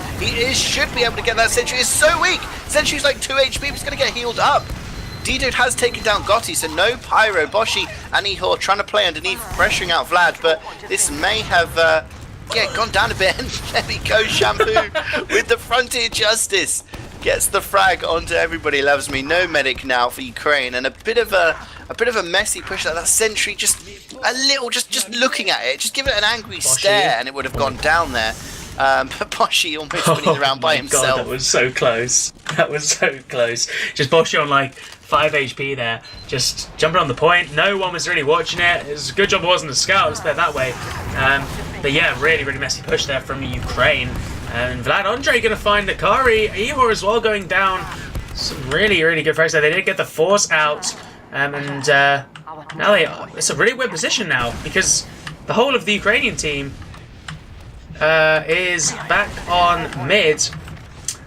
[SPEAKER 2] Should be able to get that sentry. It's so weak. Sentry's like 2 HP, he's going to get healed up. Detoad has taken down Gotti, so no pyro. Boshi and Ihor trying to play underneath, pressuring out Vlad, but this may have gone down a bit. And there we go, Shampoo with the frontier justice. Gets the frag onto everybody loves me. No medic now for Ukraine, and a bit of a messy push. That sentry just a little, just looking at it, just give it an angry stare, and it would have gone down there. But Boshi almost winning the round by himself.
[SPEAKER 3] God, that was so close. That was so close. Just Boshi on like 5 HP there, just jumping on the point. No one was really watching it. It was a good job it wasn't a scout, let's put it that way. But yeah, really messy push there from Ukraine. And Vlad Andre going to find Nakari. Ihor as well going down. Some really good frags there. They did get the force out. Now it's a really weird position now, because the whole of the Ukrainian team is back on mid.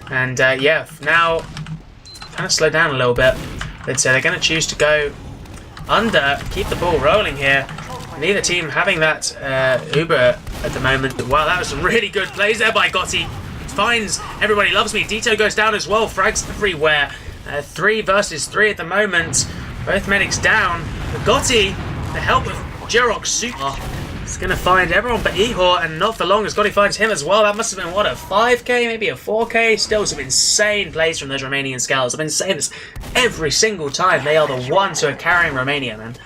[SPEAKER 3] And yeah, now kind of slow down a little bit. But they're going to choose to go under, keep the ball rolling here. Neither team having that Uber at the moment. Wow, that was some really good plays there by Gotti. Finds everybody loves me. Dito goes down as well. Frags everywhere. 3 versus 3 at the moment. Both medics down. But Gotti, the help of Jirok Super, is going to find everyone but Ihor, and not for long as Gotti finds him as well. That must have been, what, a 5k, maybe a 4k? Still some insane plays from those Romanian scouts. I've been saying this every single time. They are the ones who are carrying Romania, man.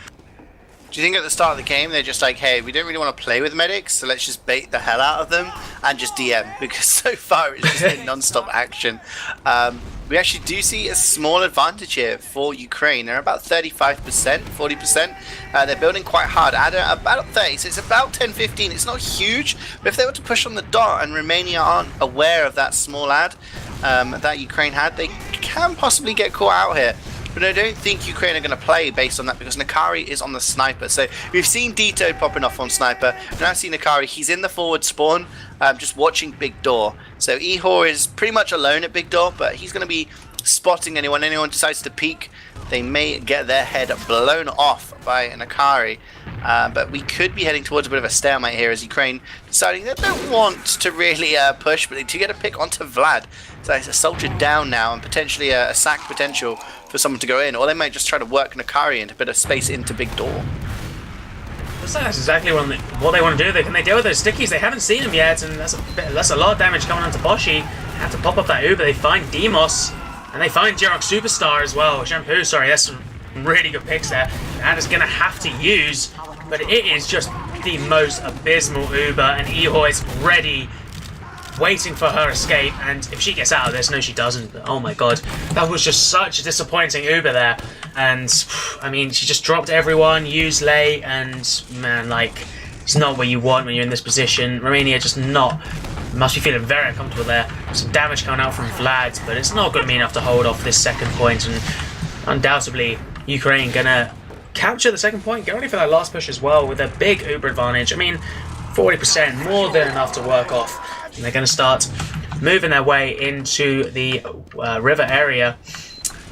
[SPEAKER 2] Do you think at the start of the game they're just like, hey, we don't really want to play with medics, so let's just bait the hell out of them and just DM, because so far it's just been non-stop action. We actually do see a small advantage here for Ukraine. They're about 35%, 40%. They're building quite hard at about 30, so it's about 10-15. It's not huge, but if they were to push on the dot and Romania aren't aware of that small ad that Ukraine had, they can possibly get caught out here. But I don't think Ukraine are going to play based on that, because Nakari is on the sniper. So we've seen Dito popping off on sniper. We've now seen Nakari. He's in the forward spawn, just watching big door. So Ihor is pretty much alone at big door, but he's going to be spotting anyone. Anyone decides to peek, they may get their head blown off by Nakari. But we could be heading towards a bit of a stalemate here, as Ukraine deciding they don't want to really push, but they do get a pick onto Vlad. So it's a soldier down now, and potentially a sack potential for someone to go in, or they might just try to work Nakari into a bit of space into big door.
[SPEAKER 3] Looks like that's exactly what they want to do. Can they deal with those stickies? They haven't seen them yet, and that's a lot of damage coming onto Boshi. Have to pop up that Uber. They find Demos, and they find Jirok Superstar as well. Shampoo, sorry, that's some really good picks there. And is going to have to use, but it is just the most abysmal Uber, and Ihor is ready, waiting for her escape, and if she gets out of this, no she doesn't, but oh my god, that was just such a disappointing Uber there. And I mean, she just dropped everyone, used late, and man, like, it's not what you want when you're in this position. Romania just must be feeling very uncomfortable there. Some damage coming out from Vlad, but it's not going to be enough to hold off this second point, and undoubtedly Ukraine gonna capture the second point, go ready for that last push as well with a big Uber advantage. I mean, 40%, more than enough to work off. And they're going to start moving their way into the river area.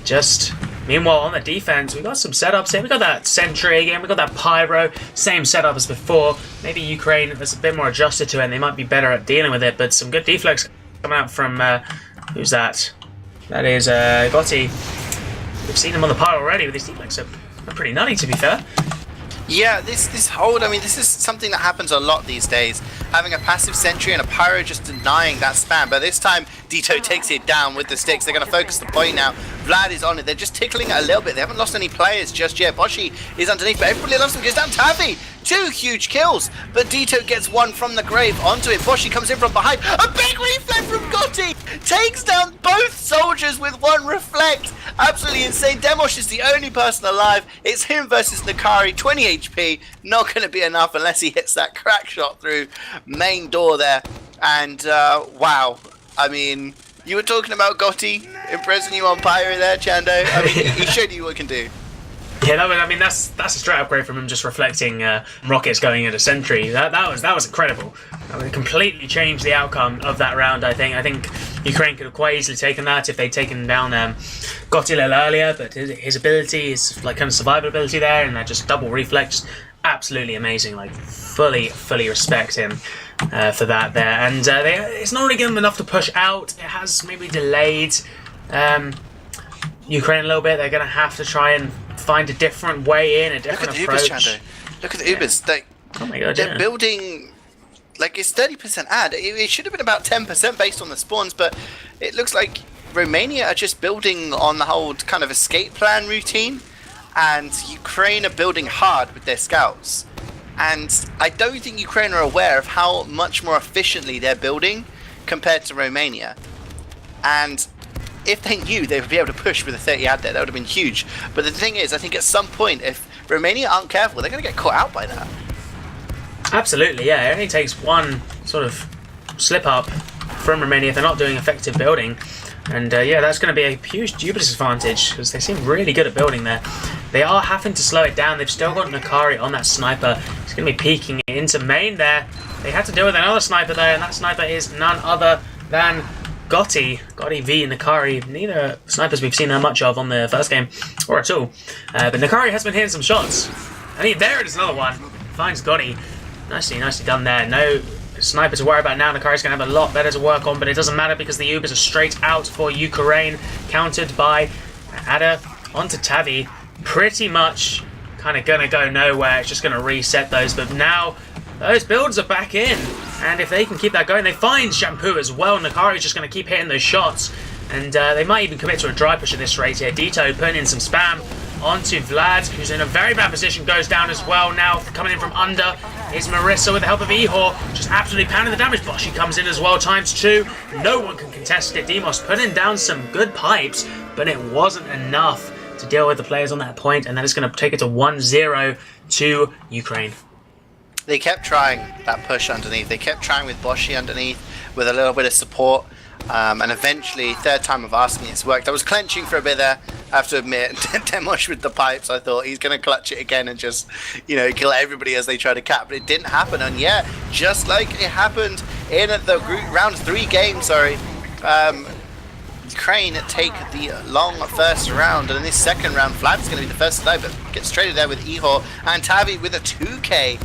[SPEAKER 3] Just meanwhile, on the defense, we've got some setups here. We've got that sentry again, we've got that pyro, same setup as before. Maybe Ukraine is a bit more adjusted to it and they might be better at dealing with it, but some good deflex coming out from, who's that? That is Gotti. We've seen him on the pyro already with his deflex, so pretty nutty to be fair.
[SPEAKER 2] Yeah, this hold, I mean, this is something that happens a lot these days. Having a passive sentry and a pyro just denying that spam. But this time, Dito takes it down with the sticks. They're going to focus the point now. Vlad is on it. They're just tickling it a little bit. They haven't lost any players just yet. Boshi is underneath, but everybody loves him. Goes down Tavi. 2 huge kills. But Dito gets one from the grave onto it. Boshi comes in from behind. A big reflect from Gotti. Takes down both soldiers with 1 reflect. Absolutely insane. Demos is the only person alive. It's him versus Nakari. 20 HP. Not going to be enough unless he hits that crack shot through main door there. And wow. I mean, You were talking about Gotti impressing you on Pyro there, Chando. I mean, he showed you what he can do.
[SPEAKER 3] Yeah, that's a straight upgrade from him, just reflecting rockets going into Sentry. That was incredible. I mean, it completely changed the outcome of that round. I think Ukraine could have quite easily taken that if they'd taken down Gotti a little earlier. But his ability, his like kind of survival ability there, and that just double reflex, absolutely amazing. Like fully respect him for that there. And it's not really given them enough to push out. It has maybe delayed Ukraine a little bit. They're going to have to try and find a different way in, a different approach.
[SPEAKER 2] Look at the Ubers, Chando. Look at the Ubers.
[SPEAKER 3] Oh my god,
[SPEAKER 2] they're building. Like, it's 30% ad. It should have been about 10% based on the spawns, but it looks like Romania are just building on the whole kind of escape plan routine, and Ukraine are building hard with their scouts. And I don't think Ukraine are aware of how much more efficiently they're building compared to Romania. And if they knew they would be able to push with a 30 ad there, that would have been huge. But the thing is, I think at some point, if Romania aren't careful, they're going to get caught out by that.
[SPEAKER 3] Absolutely, yeah. It only takes one sort of slip up from Romania if they're not doing effective building. And yeah, that's going to be a huge disadvantage because they seem really good at building there. They are having to slow it down. They've still got Nakari on that sniper. He's going to be peeking into main there. They had to deal with another sniper there, and that sniper is none other than Gotti V and Nakari. Neither snipers we've seen that much of on the first game, or at all. But Nakari has been hitting some shots. And there it is, another one. Finds Gotti. Nicely done there. No sniper to worry about now. Nakari's going to have a lot better to work on, but it doesn't matter because the Ubers are straight out for Ukraine. Countered by Ada onto Tavi. Pretty much kind of going to go nowhere. It's just going to reset those, but now those builds are back in. And if they can keep that going, they find Shampoo as well. Nakari's just going to keep hitting those shots. And they might even commit to a dry push at this rate here. Dito putting in some spam onto Vlad, who's in a very bad position, goes down as well. Now coming in from under is Marissa with the help of Ihor, just absolutely pounding the damage. Boshi comes in as well, ×2. No one can contest it. Demos putting down some good pipes, but it wasn't enough to deal with the players on that point, and that is going to take it to 1-0 to Ukraine.
[SPEAKER 2] They kept trying that push underneath. They kept trying with Boshi underneath with a little bit of support. And eventually, third time of asking, it's worked. I was clenching for a bit there, I have to admit. Demosh with the pipes, I thought he's going to clutch it again and just, kill everybody as they try to cap. But it didn't happen. And yeah, just like it happened in the round 3 game, Ukraine take the long first round. And in this second round, Vlad's going to be the first to die, but gets traded there with Ihor and Tavi with a 2k.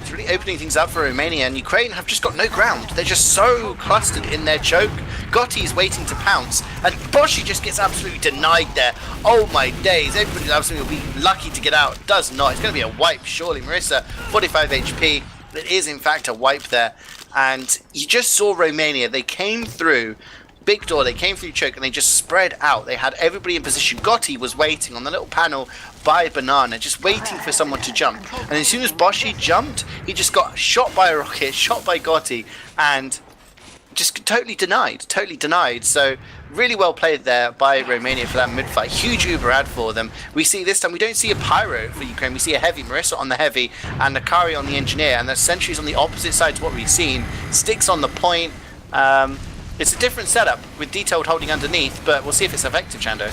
[SPEAKER 2] It's really opening things up for Romania, and Ukraine have just got no ground. They're just so clustered in their choke. Gotti's waiting to pounce, and Boshi just gets absolutely denied there. Oh my days, everybody absolutely will be lucky to get out. Does not. It's going to be a wipe, surely. Marissa, 45 HP. It is, in fact, a wipe there. And you just saw Romania. They came through big door, they came through choke, and they just spread out. They had everybody in position. Gotti was waiting on the little panel by Banana, just waiting for someone to jump. And as soon as Boshi jumped, he just got shot by a rocket, shot by Gotti, and just totally denied. So really well played there by Romania for that mid-fight. Huge Uber ad for them. We see this time, we don't see a Pyro for Ukraine. We see a heavy, Marissa on the heavy, and Nakari on the engineer, and the sentries on the opposite side to what we've seen. Sticks on the point. It's a different setup with Detailed holding underneath, but we'll see if it's effective, Chando.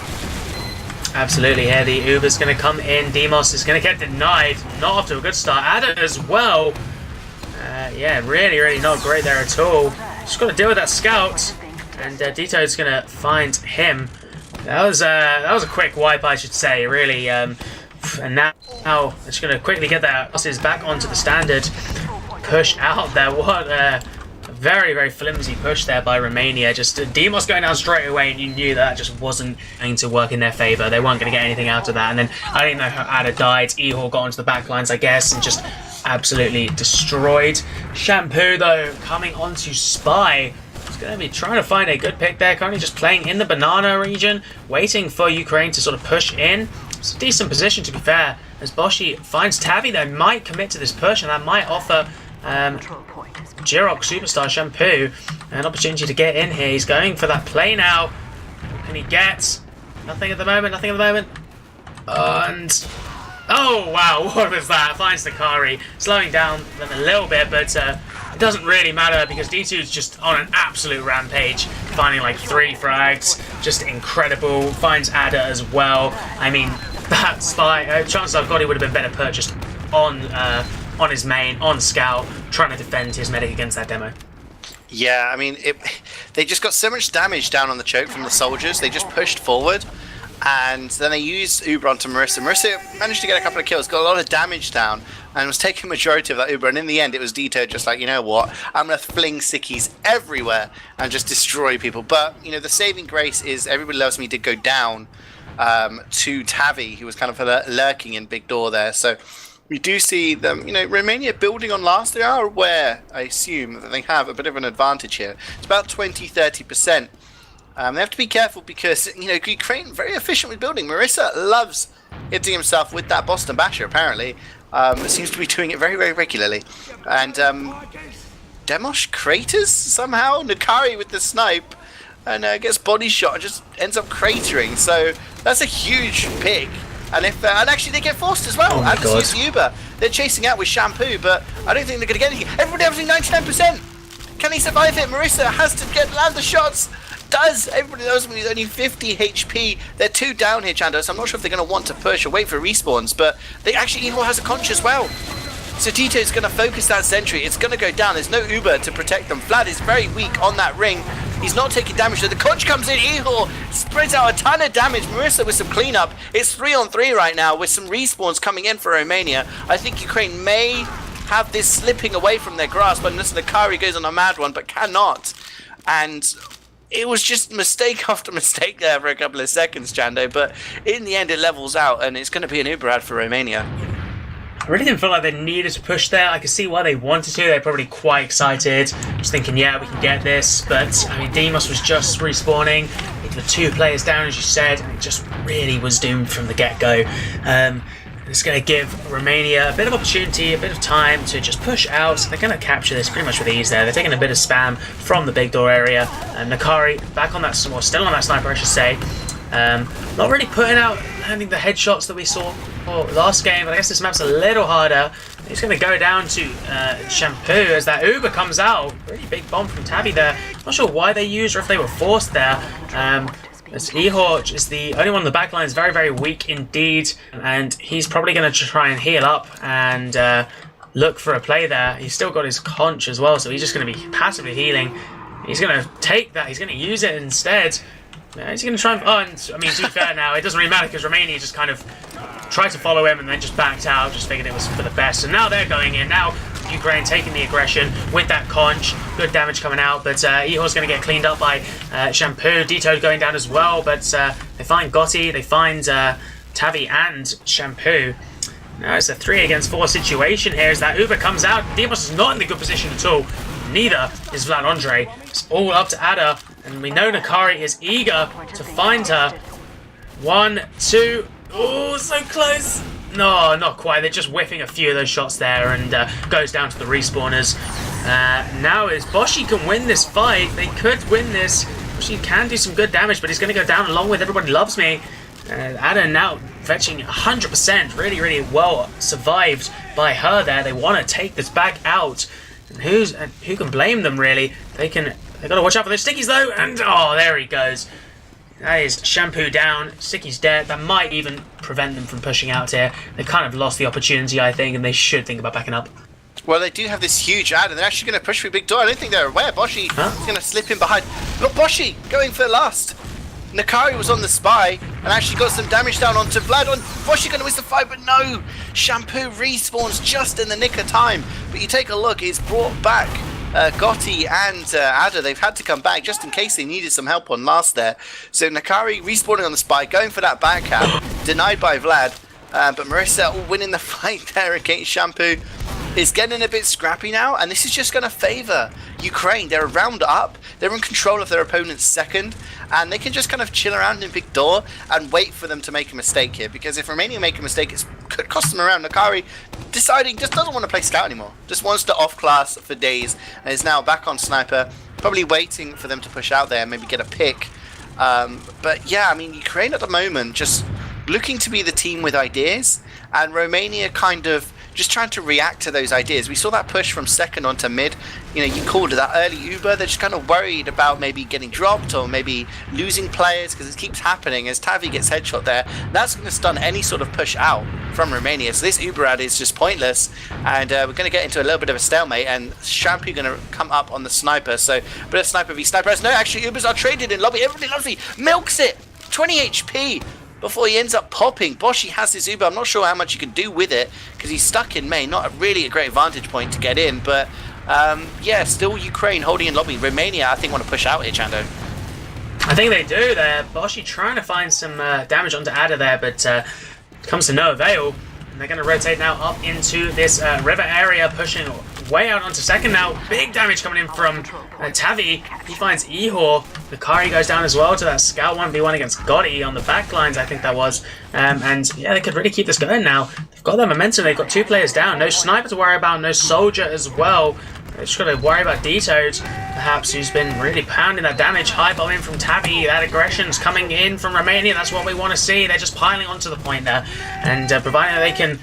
[SPEAKER 3] Absolutely, here the Uber's going to come in. Demos is going to get denied. Not off to a good start. Ada as well. Yeah, really not great there at all. Just got to deal with that scout. And Dito's going to find him. That was a quick wipe, I should say, really. And now it's going to quickly get their asses back onto the standard. Push out there. What a very flimsy push there by Romania. Just Demos going down straight away, and you knew that just wasn't going to work in their favour. They weren't going to get anything out of that. And then I don't know how Ada died. Ihor got onto the back lines, I guess, and just absolutely destroyed. Shampoo, though, coming onto Spy. He's going to be trying to find a good pick there. Currently just playing in the banana region, waiting for Ukraine to sort of push in. It's a decent position, to be fair, as Boshi finds Tavi, though, might commit to this push, and that might offer Jirok Superstar Shampoo an opportunity to get in here. He's going for that play now. What can he get? Nothing at the moment. And oh wow, what was that? Finds Nakari, slowing down them a little bit, but it doesn't really matter because D2's just on an absolute rampage. finding like 3 frags, just incredible. Finds Ada as well. I mean, that spy, chances are God, he would have been better purchased on his main, on scout, trying to defend his medic against that demo.
[SPEAKER 2] Yeah, I mean, they just got so much damage down on the choke from the soldiers. They just pushed forward, and then they used Uber onto Marissa. Marissa managed to get a couple of kills, got a lot of damage down, and was taking majority of that Uber. And in the end, it was Dito just like, you know what, I'm going to fling sickies everywhere and just destroy people. But, you know, the saving grace is Everybody Loves Me did go down to Tavi, who was kind of lurking in Big Door there. So we do see them, you know, Romania building on last. They are aware, I assume, that they have a bit of an advantage here. It's about 20-30%. They have to be careful because, you know, Ukraine very efficient with building. Marissa loves hitting himself with that Boston Basher, apparently. Seems to be doing it very, very regularly. And Demosh craters somehow. Nakari with the snipe and gets body shot and just ends up cratering. So that's a huge pick. And if and actually they get forced as well. And use Uber. They're chasing out with Shampoo, but I don't think they're going to get anything. Everybody having 99%. Can he survive it? Marissa has to land the shots. Does. Everybody knows when he's only 50 HP. They're 2 down here, Chando, so I'm not sure if they're going to want to push or wait for respawns, but they actually, Ihor has a conch as well. So Tito's going to focus that sentry. It's going to go down. There's no Uber to protect them. Vlad is very weak on that ring. He's not taking damage. So the conch comes in. Ihor spreads out a ton of damage. Marissa with some cleanup. It's 3-on-3 right now with some respawns coming in for Romania. I think Ukraine may have this slipping away from their grasp unless Nakari goes on a mad one, but cannot. And it was just mistake after mistake there for a couple of seconds, Chando, but in the end it levels out and it's going to be an Uber ad for Romania.
[SPEAKER 3] I really didn't feel like they needed to push there. I could see why they wanted to. They're probably quite excited. Just thinking, yeah, we can get this. But, I mean, Demos was just respawning. The 2 players down, as you said. And it just really was doomed from the get-go. It's going to give Romania a bit of opportunity, a bit of time to just push out. So they're going to capture this pretty much with ease there. They're taking a bit of spam from the big door area. Nakari back on that, or still on that sniper, I should say. Not really putting out, landing the headshots that we saw last game, but I guess this map's a little harder. He's going to go down to Shampoo as that Uber comes out. Really big bomb from Tavi there. Not sure why they used or if they were forced there. As Ihor is the only one on the back line, is very, very weak indeed, and he's probably going to try and heal up and look for a play there. He's still got his conch as well, so he's just going to be passively healing. He's going to take that. He's going to use it instead. He's going to try and... Oh, and, I mean, to be fair now, it doesn't really matter because Romania just kind of tried to follow him and then just backed out, just figured it was for the best. And now they're going in. Now Ukraine taking the aggression with that conch. Good damage coming out, but Ihor's going to get cleaned up by Shampoo. Dito going down as well, but they find Gotti, they find Tavi and Shampoo. Now it's a 3 against 4 situation here as that Uber comes out. Demos is not in the good position at all. Neither is Vlad Andre. It's all up to Ada, and we know Nakari is eager to find her. 1, 2. Oh, so close. No, not quite. They're just whiffing a few of those shots there and goes down to the respawners. Now is Boshi can win this fight. They could win this. Boshi can do some good damage, but he's going to go down along with Everybody Loves Me. Ada now fetching 100%. Really, really well survived by her there. They want to take this back out. And who can blame them, really? They got to watch out for those stickies, though. And, oh, there he goes. That is Shampoo down. Sticky's dead. That might even prevent them from pushing out here. They kind of lost the opportunity, I think, and they should think about backing up.
[SPEAKER 2] Well, they do have this huge ad, and they're actually going to push through Big Door. I don't think they're aware. Boshi is going to slip in behind. Look, Boshi going for last. Nakari was on the spy and actually got some damage down onto Vlad. Boshi going to miss the fight, but no. Shampoo respawns just in the nick of time. But you take a look, it's brought back Gotti and Ada. They've had to come back just in case they needed some help on last there. So Nakari respawning on the spy, going for that backhand, denied by Vlad. But Marissa winning the fight there against Shampoo. Is getting a bit scrappy now, and this is just going to favour Ukraine. They're a round up, they're in control of their opponent's second, and they can just kind of chill around in Big Door and wait for them to make a mistake here, because if Romania make a mistake, it could cost them around. Nakari deciding just doesn't want to play Scout anymore, just wants to off-class for days, and is now back on Sniper, probably waiting for them to push out there and maybe get a pick. But yeah, I mean, Ukraine at the moment just looking to be the team with ideas, and Romania kind of just trying to react to those ideas. We saw that push from second onto mid. You know, you called it that early Uber. They're just kind of worried about maybe getting dropped or maybe losing players because it keeps happening as Tavi gets headshot there. That's going to stun any sort of push out from Romania. So this Uber ad is just pointless, and we're going to get into a little bit of a stalemate, and Shampoo going to come up on the sniper. So, but a sniper v sniper. No, actually, Ubers are traded in lobby. Everybody loves me. Milks it. 20 HP. Before he ends up popping. Boshi has his Uber. I'm not sure how much you can do with it because he's stuck in main. Not really a great vantage point to get in, but yeah, still Ukraine holding in lobby. Romania, I think, want to push out here, Chando.
[SPEAKER 3] I think they do there. Boshi trying to find some damage onto Ada there, but comes to no avail. And they're going to rotate now up into this river area, pushing way out onto second now. Big damage coming in from Tavi. He finds Ihor. Nakari goes down as well to that scout 1v1 against Gotti on the back lines, I think that was. And yeah, they could really keep this going now. They've got that momentum. They've got 2 players down. No sniper to worry about. No soldier as well. They've just got to worry about Wiethoofd, perhaps, who's been really pounding that damage. High bomb in from Tavi. That aggression's coming in from Romania. That's what we want to see. They're just piling onto the point there. And providing that they can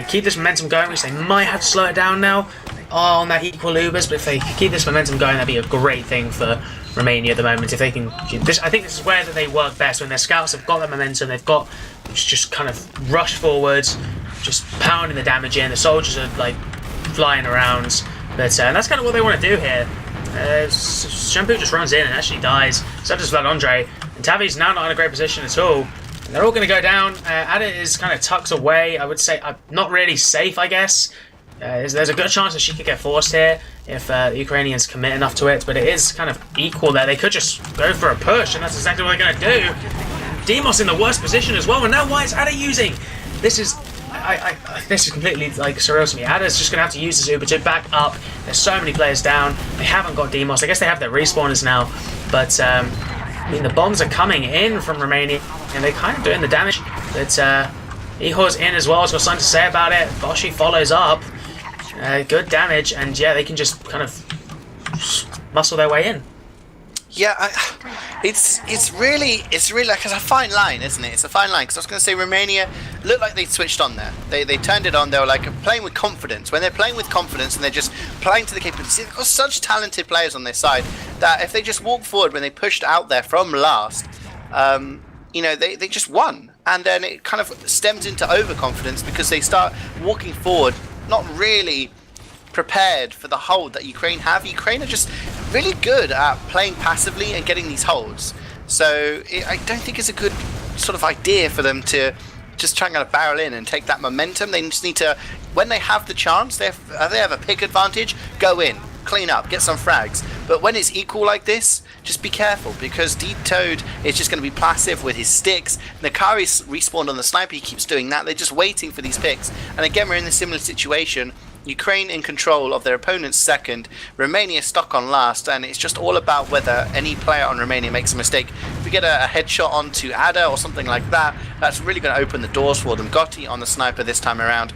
[SPEAKER 3] keep this momentum going, which they might have to slow it down now. On that equal Ubers, but if they keep this momentum going, that'd be a great thing for Romania at the moment. If they can, I think this is where they work best, when their scouts have got that momentum. They've got just kind of rush forwards, just pounding the damage in. The soldiers are like flying around, but that's kind of what they want to do here. Shampoo just runs in and actually dies. So does Vladondre, and Tavi's now not in a great position at all. And they're all going to go down. Ada is kind of tucked away. I would say not really safe, I guess. There's a good chance that she could get forced here if the Ukrainians commit enough to it, but it is kind of equal there. They could just go for a push, and that's exactly what they're going to do. Demos in the worst position as well, and now why is Ada using? This is this is completely like surreal to me. Ada's just going to have to use this Uber to back up. There's so many players down. They haven't got Demos. I guess they have their respawners now, but I mean, the bombs are coming in from Romania, and they're kind of doing the damage. But Ihor's in as well. He's got something to say about it. Boshi follows up. Good damage, and yeah, they can just kind of muscle their way in.
[SPEAKER 2] Yeah, it's really like it's a fine line, isn't it? It's a fine line, because I was going to say Romania looked like they switched on there. They turned it on. They were like playing with confidence. When they're playing with confidence and they're just playing to the capability, they've got such talented players on their side that if they just walk forward when they pushed out there from last, you know, they just won. And then it kind of stems into overconfidence because they start walking forward not really prepared for the hold that Ukraine have. Ukraine are just really good at playing passively and getting these holds. So I don't think it's a good sort of idea for them to just try and kind of barrel in and take that momentum. They just need to, when they have the chance, they have a pick advantage, go in, clean up, get some frags. But when it's equal like this, just be careful, because Wiethoofd is just going to be passive with his sticks. Nakari respawned on the sniper, he keeps doing that. They're just waiting for these picks. And again, we're in a similar situation. Ukraine in control of their opponent's second, Romania stuck on last, and it's just all about whether any player on Romania makes a mistake. If we get a headshot onto Ada or something like that, that's really going to open the doors for them. Gotti on the sniper this time around.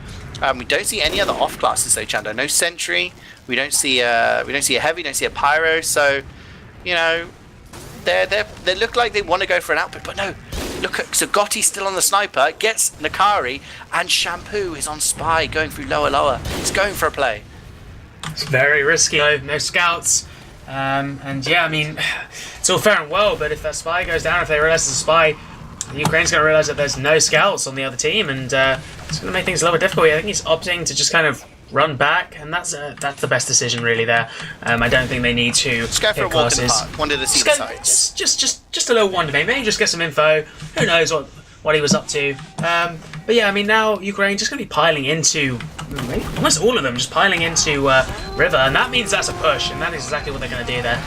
[SPEAKER 2] We don't see any other off classes though, Chando. No sentry. We don't see a heavy. We don't see a pyro. So, you know, they look like they want to go for an output, but no. Look at, so Gotti's still on the sniper, gets Nakari, and Shampoo is on spy, going through lower. He's going for a play.
[SPEAKER 3] It's very risky. No scouts. And yeah, I mean, it's all fair and well, but if that spy goes down, if they realize it's a spy, Ukraine's going to realize that there's no scouts on the other team, and it's going to make things a little bit difficult. I think he's opting to just kind of run back, and that's the best decision really there. I don't think they need to.
[SPEAKER 2] Just go for a walk in the park. Wanted to see the sights.
[SPEAKER 3] Just a little wander, maybe just get some info. Who knows what he was up to? But yeah, I mean, now Ukraine just going to be piling into almost all of them, just piling into River, and that means that's a push, and that is exactly what they're going to do there.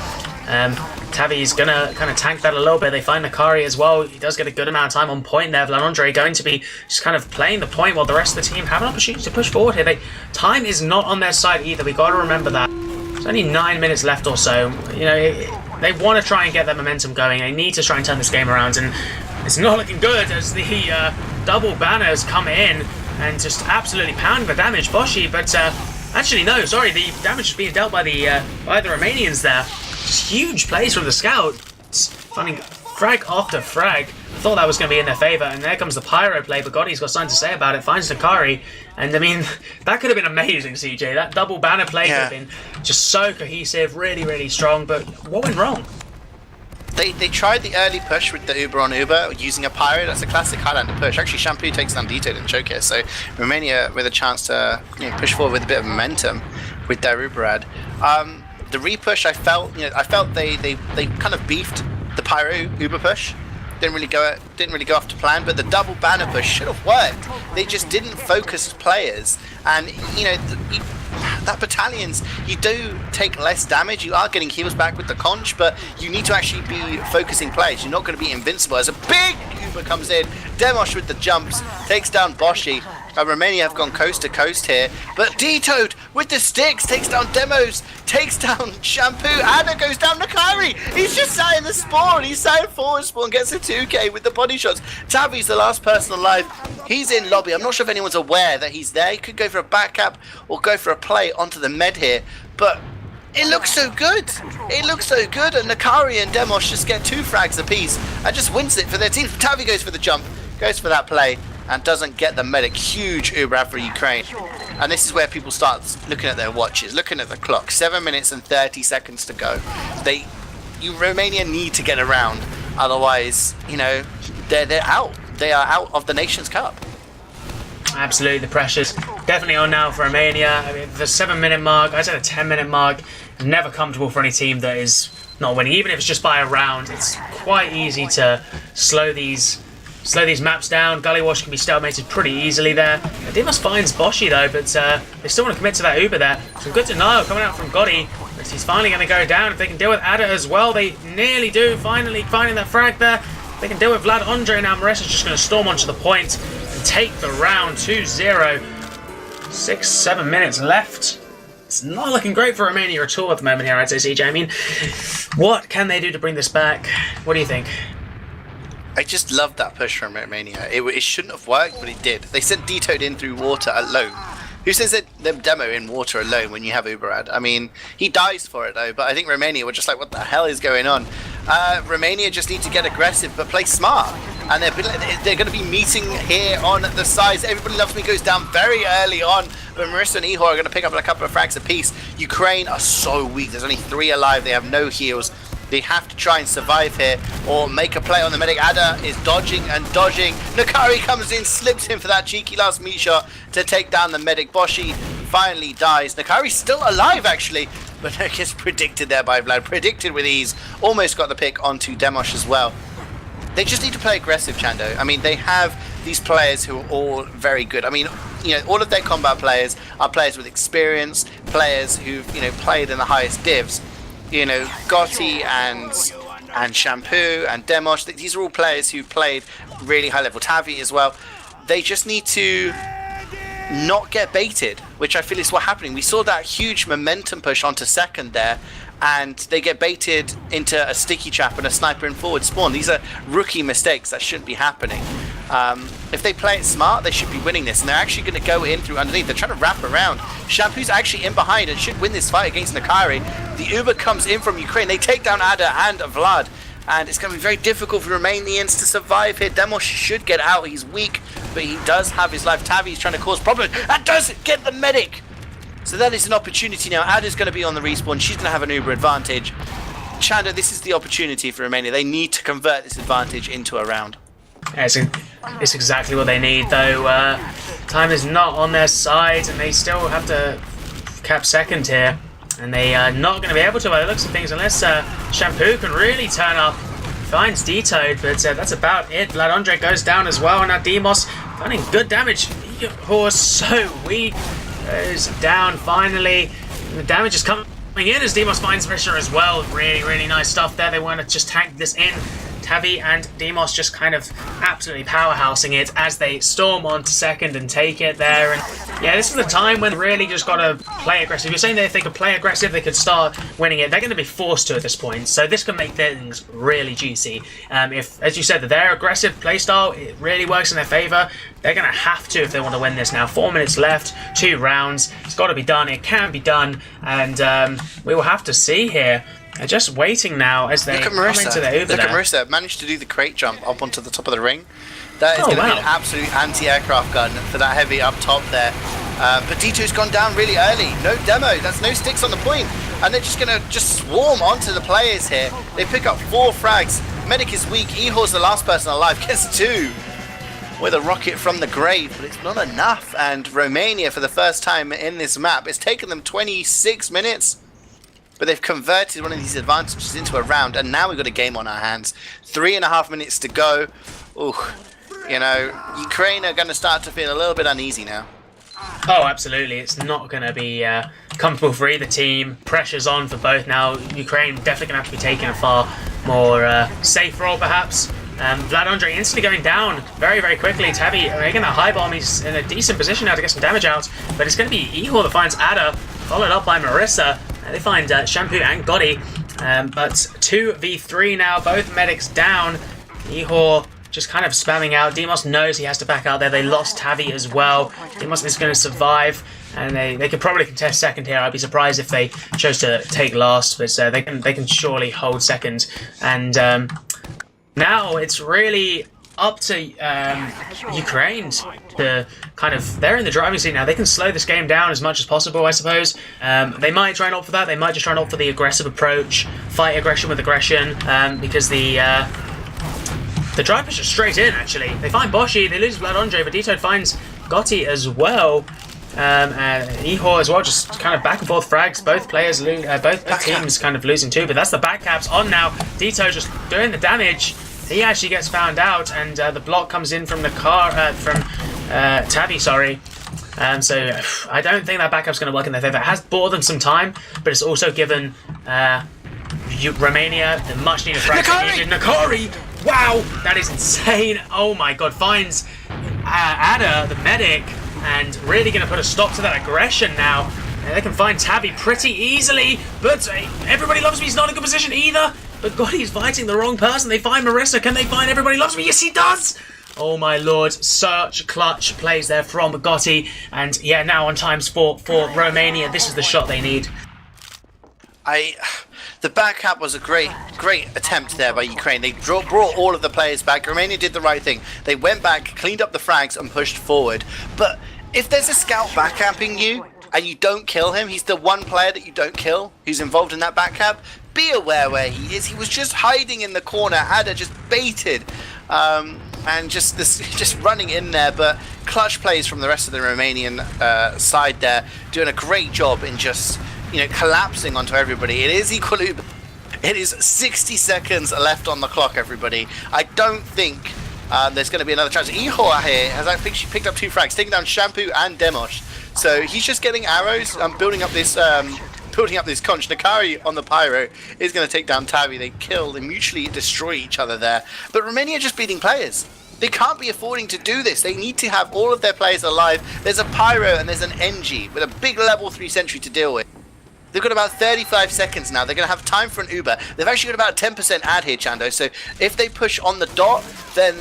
[SPEAKER 3] Tavi's going to kind of tank that a little bit. They find Nakari as well. He does get a good amount of time on point there. Vladondre going to be just kind of playing the point while the rest of the team have an opportunity to push forward here. Time is not on their side either. We've got to remember that. There's only 9 minutes left or so. You know, they want to try and get their momentum going. They need to try and turn this game around, and it's not looking good as the double banners come in and just absolutely pounding the damage. Boshi, but actually no, sorry, the damage is being dealt by the Romanians there. Just huge plays from the scout. Finding frag after frag. I thought that was going to be in their favour, and there comes the Pyro play, but Gotti's got something to say about it, finds Nakari, and I mean, that could have been amazing, CeeJaey. That double banner play could have been just so cohesive, really, really strong, but what went wrong?
[SPEAKER 2] They tried the early push with the Uber on Uber using a Pyro. That's a classic Highlander push. Actually, Shampoo takes down Detoed in choke here, so Romania with a chance to push forward with a bit of momentum with their Uber ad. The repush, I felt they kind of beefed the Pyro Uber push. Didn't really go off to plan, but the double banner push should have worked. They just didn't focus players, and that battalions, you do take less damage. You are getting heals back with the conch, but you need to actually be focusing players. You're not going to be invincible. As a big Uber comes in, Demosh with the jumps takes down Boshi. Romania have gone coast to coast here, but Detoed with the sticks takes down Demos, takes down Shampoo, Anna goes down Nakari. He's just sat in the spawn. He's sat in forward spawn, gets a 2k with the body shots. Tavi's the last person alive. He's in lobby. I'm not sure if anyone's aware that he's there. He could go for a back cap or go for a play onto the med here, but it looks so good. It looks so good, and Nakari and Demos just get 2 frags apiece and just wins it for their team. Tavi goes for the jump, goes for that play, and doesn't get the medic. Huge Uber for Ukraine. And this is where people start looking at their watches, looking at the clock. 7 minutes and 30 seconds to go. Romania need to get around, otherwise, they're out. They are out of the Nations Cup.
[SPEAKER 3] Absolutely, the pressure's definitely on now for Romania. I mean, the 7-minute mark, I said a 10-minute mark, never comfortable for any team that is not winning. Even if it's just by a round, it's quite easy to slow these maps down. Gullywash can be stalemated pretty easily there. Dimas finds Boshi though, but they still want to commit to that Uber there. Some good denial coming out from Gotti. But he's finally going to go down. If they can deal with Ada as well, they nearly do. Finally finding that frag there. They can deal with Vlad Andre now. Marissa's just going to storm onto the point and take the round 2-0. 6-7 minutes left. It's not looking great for Romania at all at the moment here, I'd say, CeeJaey. I mean, what can they do to bring this back? What do you think?
[SPEAKER 2] I just love that push from Romania. It shouldn't have worked, but it did. They sent Detoed in through water alone. Who says that the demo in water alone when you have Uberad? I mean, he dies for it though, but I think Romania were just like, what the hell is going on? Romania just need to get aggressive, but play smart. And they're going to be meeting here on the sides. Everybody Loves Me goes down very early on, but Marissa and Ihor are going to pick up a couple of frags apiece. Ukraine are so weak. There's only 3 alive. They have no heals. They have to try and survive here or make a play on the medic. Ada is dodging and dodging. Nakari comes in, slips him for that cheeky last meat shot to take down the medic. Boshi finally dies. Nakari's still alive actually, but gets predicted there by Vlad. Predicted with ease. Almost got the pick onto Demosh as well. They just need to play aggressive, Chando. I mean, they have these players who are all very good. I mean, all of their combat players are players with experience, players who've, played in the highest divs. Gotti and Shampoo and Demosh, these are all players who played really high level. Tavi as well. They just need to not get baited, which I feel is what's happening. We saw that huge momentum push onto second there, and they get baited into a sticky trap and a sniper in forward spawn. These are rookie mistakes that shouldn't be happening. If they play it smart, they should be winning this, and they're actually going to go in through underneath. They're trying to wrap around. Shampoo's actually in behind and should win this fight against Nakari. The Uber comes in from Ukraine. They take down Ada and Vlad, and it's going to be very difficult for Romanians to survive here. Demos should get out. He's weak, but he does have his life. Tavi's trying to cause problems and doesn't get the medic. So that is an opportunity now. Ada's going to be on the respawn. She's going to have an Uber advantage. Chando, this is the opportunity for Romania. They need to convert this advantage into a round.
[SPEAKER 3] Yeah, it's exactly what they need, though. Time is not on their side, and they still have to cap second here. And they are not going to be able to, by the looks of things, unless Shampoo can really turn up. Finds Detoed, but that's about it. Vlad Andre goes down as well, and now Demos finding good damage. Horse so weak. Goes down finally. The damage is coming in as Demos finds pressure as well. Really, really nice stuff there. They want to just tank this in. Tavi and Demos just kind of absolutely powerhousing it as they storm onto second and take it there. And yeah, this is the time when they really just got to play aggressive. You're saying that if they could play aggressive, they could start winning it. They're going to be forced to at this point, so this can make things really juicy. If, as you said, that their aggressive playstyle, it really works in their favour, they're going to have to if they want to win this now. 4 minutes left, 2 rounds. It's got to be done. It can be done, and we will have to see here. They're just waiting now as they come into the Uber.
[SPEAKER 2] Look at Marissa, managed to do the crate jump up onto the top of the ring. That is going to be an absolute anti-aircraft gun for that heavy up top there. But D2's gone down really early. No demo, that's no sticks on the point. And they're just going to swarm onto the players here. They pick up 4 frags. Medic is weak. Ehor's the last person alive. Gets 2 with a rocket from the grave, but it's not enough. And Romania, for the first time in this map, it's taken them 26 minutes. But they've converted one of these advantages into a round, and now we've got a game on our hands. 3.5 minutes to go. Ooh, you know, Ukraine are going to start to feel a little bit uneasy now.
[SPEAKER 3] Oh, absolutely. It's not going to be comfortable for either team. Pressure's on for both now. Ukraine definitely going to have to be taking a far more safe role, perhaps. Vlad Andre instantly going down very, very quickly. Tabby making a high bomb. He's in a decent position now to get some damage out, but it's going to be Ehor that finds Ada, followed up by Marissa. They find Shampoo and Gotti, but 2v3 now, both medics down. Ehor just kind of spamming out. Demos knows he has to back out there. They lost Tavi as well. Demos is going to survive, and they could probably contest second here. I'd be surprised if they chose to take last, but they can surely hold second. And now it's really up to Ukraine to kind of, they're in the driving seat now. They can slow this game down as much as possible, I suppose. They might try and opt for that. They might just try and opt for the aggressive approach, fight aggression with aggression, because the drive push is straight in, actually. They find Boshi, they lose Vlad Andre, but D2 finds Gotti as well. And Ehor as well, just kind of back and forth frags. Both players, both teams kind of losing too, but that's the back caps on now. D2 just doing the damage. He actually gets found out, and the block comes in from the car, from Tabby, sorry. So I don't think that backup's going to work in their favour. It has bought them some time, but it's also given Romania the much needed frag. Nakari! Wow, that is insane. Oh my god, finds Ada, the medic, and really going to put a stop to that aggression now. They can find Tabby pretty easily, but Everybody Loves Me is not in a good position either. But God, he's fighting the wrong person. They find Marissa. Can they find Everybody Loves Me? Yes, he does! Oh my lord, such clutch plays there from Gotti. And yeah, now on times for Romania, this is the shot they need.
[SPEAKER 2] The back cap was a great attempt there by Ukraine. They brought all of the players back. Romania did the right thing. They went back, cleaned up the frags, and pushed forward. But if there's a scout backcapping you, and you don't kill him, he's the one player that you don't kill who's involved in that backcap, be aware where he is. He was just hiding in the corner. Ada just baited, and just running in there. But clutch plays from the rest of the Romanian side there, doing a great job in just, you know, collapsing onto everybody. It is equilibrium. It is 60 seconds left on the clock, everybody. I don't think there's going to be another chance. Ehor here has, I think, she picked up 2 frags, taking down Shampoo and Demos. So he's just getting arrows, building up this conch. Nakari on the pyro is going to take down Tavi. They kill, they mutually destroy each other there. But Romania are just beating players. They can't be affording to do this. They need to have all of their players alive. There's a pyro and there's an NG with a big level 3 sentry to deal with. They've got about 35 seconds now. They're going to have time for an Uber. They've actually got about 10% ad here, Chando. So if they push on the dot, then,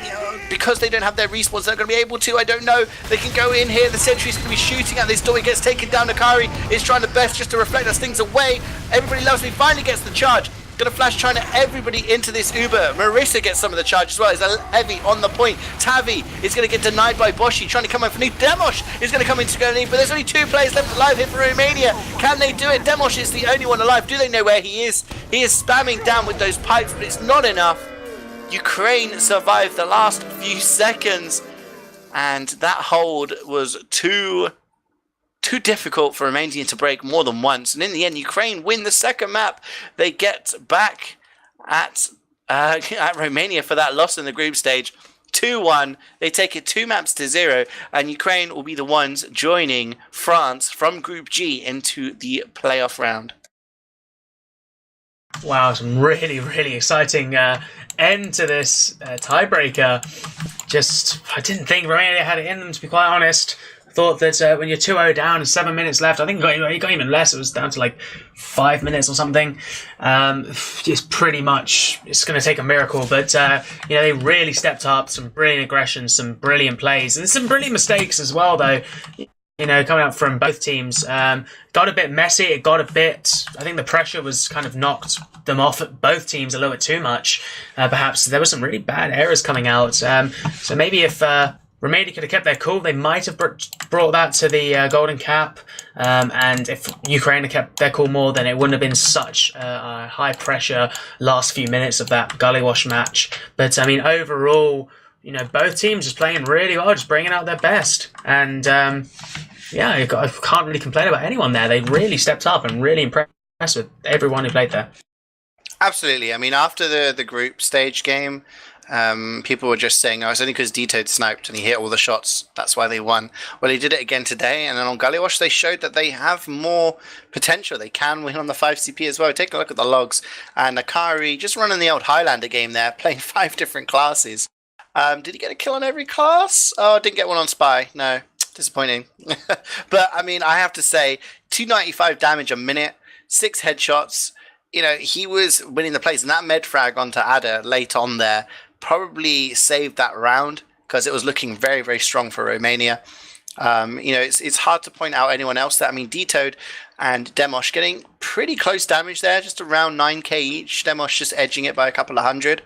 [SPEAKER 2] you know, because they don't have their respawns, they're going to be able to. I don't know. They can go in here. The sentry's going to be shooting at this door. He gets taken down. Nakari is trying the best just to reflect those things away. Everybody Loves Me finally gets the charge. Going to flash China everybody into this Uber. Marissa gets some of the charge as well. It's a heavy on the point. Tavi is going to get denied by Boshi, trying to come in for Need. Demos is going to come in to go in, but there's only 2 players left alive here for Romania. Can they do it? Demos is the only one alive. Do they know where he is? He is spamming down with those pipes, but it's not enough. Ukraine survived the last few seconds, and that hold was too difficult for Romania to break more than once. And in the end, Ukraine win the second map. They get back at Romania for that loss in the group stage. 2-1. They take it 2 maps to 0, and Ukraine will be the ones joining France from Group G into the playoff round.
[SPEAKER 3] Wow, some really, really exciting end to this tiebreaker. I didn't think Romania had it in them, to be quite honest. Thought that when you're 2-0 down and 7 minutes left, I think it got even less. It was down to like 5 minutes or something. Just pretty much, it's going to take a miracle. But you know, they really stepped up. Some brilliant aggression, some brilliant plays, and some brilliant mistakes as well, though. coming out from both teams. Got a bit messy. It got a bit. I think the pressure was kind of knocked them off at both teams a little bit too much. Perhaps there were some really bad errors coming out. So maybe if Romania could have kept their cool, they might have brought that to the golden cap. And if Ukraine had kept their cool more, then it wouldn't have been such a high pressure last few minutes of that gully wash match. But I mean, overall, both teams just playing really well, just bringing out their best. And I can't really complain about anyone there. They really stepped up and really impressed with everyone who played there.
[SPEAKER 2] Absolutely. I mean, after the group stage game, people were just saying, it's only because D-Toad sniped and he hit all the shots. That's why they won. Well, he did it again today. And then on Gully Wash, they showed that they have more potential. They can win on the 5CP as well. Take a look at the logs. And Akari just running the old Highlander game there, playing 5 different classes. Did he get a kill on every class? Oh, didn't get one on Spy. No, disappointing. But, I mean, I have to say, 295 damage a minute, 6 headshots. He was winning the plays. And that med frag onto Ada late on there probably saved that round because it was looking very, very strong for Romania. It's hard to point out anyone else there. I mean, D-Toad and Demosh getting pretty close damage there, just around 9k each. Demosh just edging it by a couple of hundred.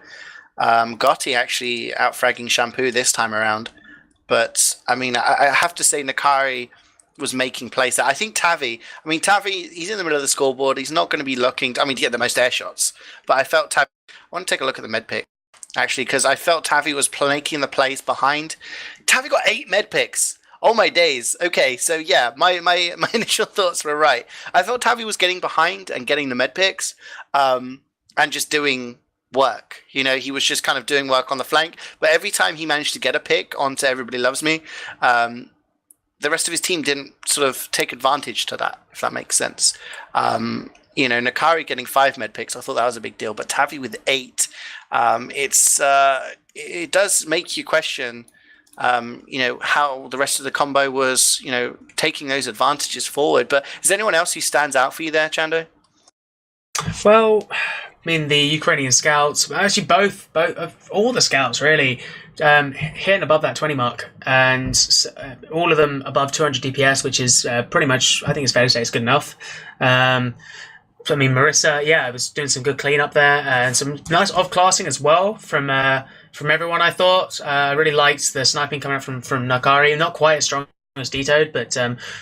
[SPEAKER 2] Gotti actually out-fragging Shampoo this time around. But, I mean, I have to say Nakari was making plays there. I think Tavi, he's in the middle of the scoreboard. He's not going to be looking to get the most air shots. But I felt Tavi... I want to take a look at the med pick, actually, because I felt Tavi was making the plays behind. Tavi got 8 med picks. Oh, my days. Okay, so yeah, my initial thoughts were right. I thought Tavi was getting behind and getting the med picks and just doing work. He was just kind of doing work on the flank. But every time he managed to get a pick onto Everybody Loves Me, the rest of his team didn't sort of take advantage to that, if that makes sense. Nakari getting 5 med picks, I thought that was a big deal. But Tavi with 8, it does make you question, how the rest of the combo was, taking those advantages forward. But is there anyone else who stands out for you there, Chando?
[SPEAKER 3] Well, I mean, the Ukrainian scouts, actually both all the scouts really, hitting above that 20 mark, and all of them above 200 DPS, which is pretty much, I think it's fair to say, it's good enough. I mean, Marissa, was doing some good cleanup there, and some nice off-classing as well from everyone, I thought. I really liked the sniping coming out from Nakari, not quite as strong as D-Toad, but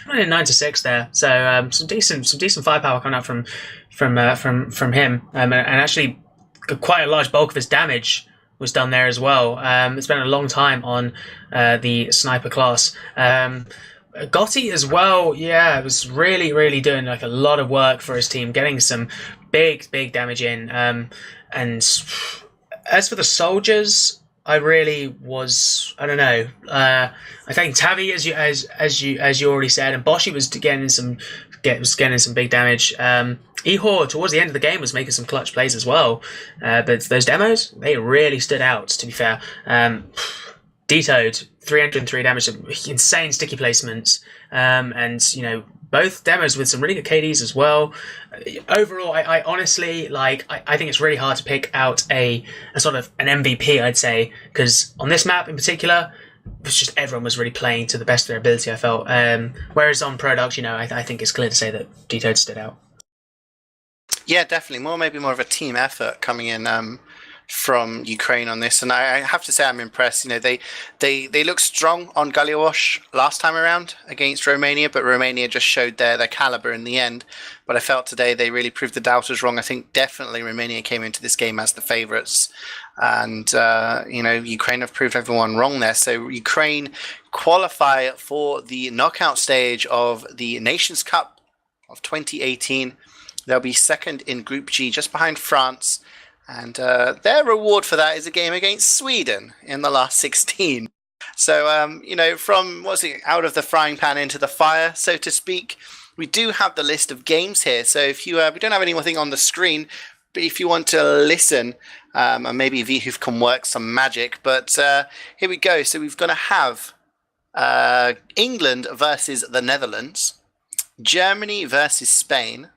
[SPEAKER 3] running 9 to 6 there. So some decent firepower coming out from him, and actually quite a large bulk of his damage was done there as well. It's been a long time on the sniper class. Gotti as well, was really, really doing like a lot of work for his team, getting some big damage in. And as for the soldiers, I really was, I don't know. I think Tavi, as you already said, and Boshi was getting some big damage. Ihor towards the end of the game was making some clutch plays as well. But those demos, they really stood out, to be fair. D-Toad, 303 damage, insane sticky placements, and both demos with some really good KDs as well. Overall, I honestly I think it's really hard to pick out a sort of an MVP, I'd say, because on this map in particular, it's just everyone was really playing to the best of their ability, I felt. Whereas on Product, I think it's clear to say that D-Toad stood out.
[SPEAKER 2] Yeah, definitely. Maybe more of a team effort coming in from Ukraine on this, and I have to say I'm impressed. They looked strong on Gully Wash last time around against Romania, but Romania just showed their caliber in the end. But I felt today they really proved the doubters wrong. I think definitely Romania came into this game as the favourites, and Ukraine have proved everyone wrong there. So Ukraine qualify for the knockout stage of the Nations Cup of 2018. They'll be second in Group G, just behind France. And their reward for that is a game against Sweden in the last 16. So, from out of the frying pan into the fire, so to speak, we do have the list of games here. So if you, we don't have anything on the screen, but if you want to listen, and maybe Wiethoofd can work some magic. But here we go. So we're going to have England versus the Netherlands, Germany versus Spain,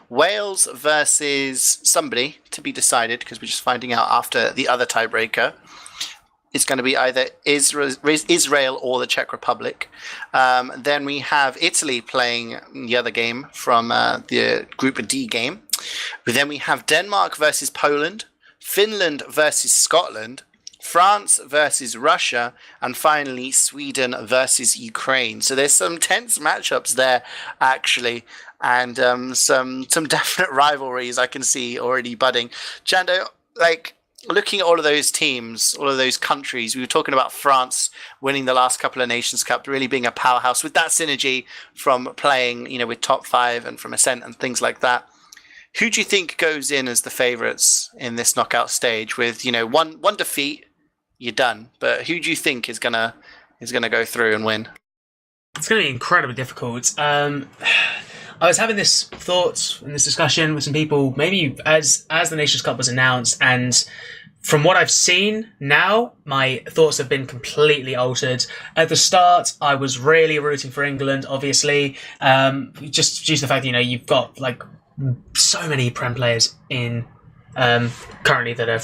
[SPEAKER 2] Wales versus somebody to be decided, because we're just finding out after the other tiebreaker. is going to be either Israel or the Czech Republic. Then we have Italy playing the other game from the Group D game. Then we have Denmark versus Poland, Finland versus Scotland, France versus Russia, and finally Sweden versus Ukraine. So there's some tense matchups there, actually, and some definite rivalries I can see already budding. Chando, like, looking at all of those teams, all of those countries, we were talking about France winning the last couple of Nations Cup, really being a powerhouse with that synergy from playing, you know, with top 5 and from Ascent and things like that. Who do you think goes in as the favourites in this knockout stage? With, you know, one defeat, you're done. But who do you think is gonna go through and win?
[SPEAKER 3] It's going to be incredibly difficult. I was having this thought and this discussion with some people, maybe as the Nations Cup was announced, and from what I've seen now, my thoughts have been completely altered. At the start, I was really rooting for England, obviously, just due to the fact that, you know, you've got like so many Prem players in currently that are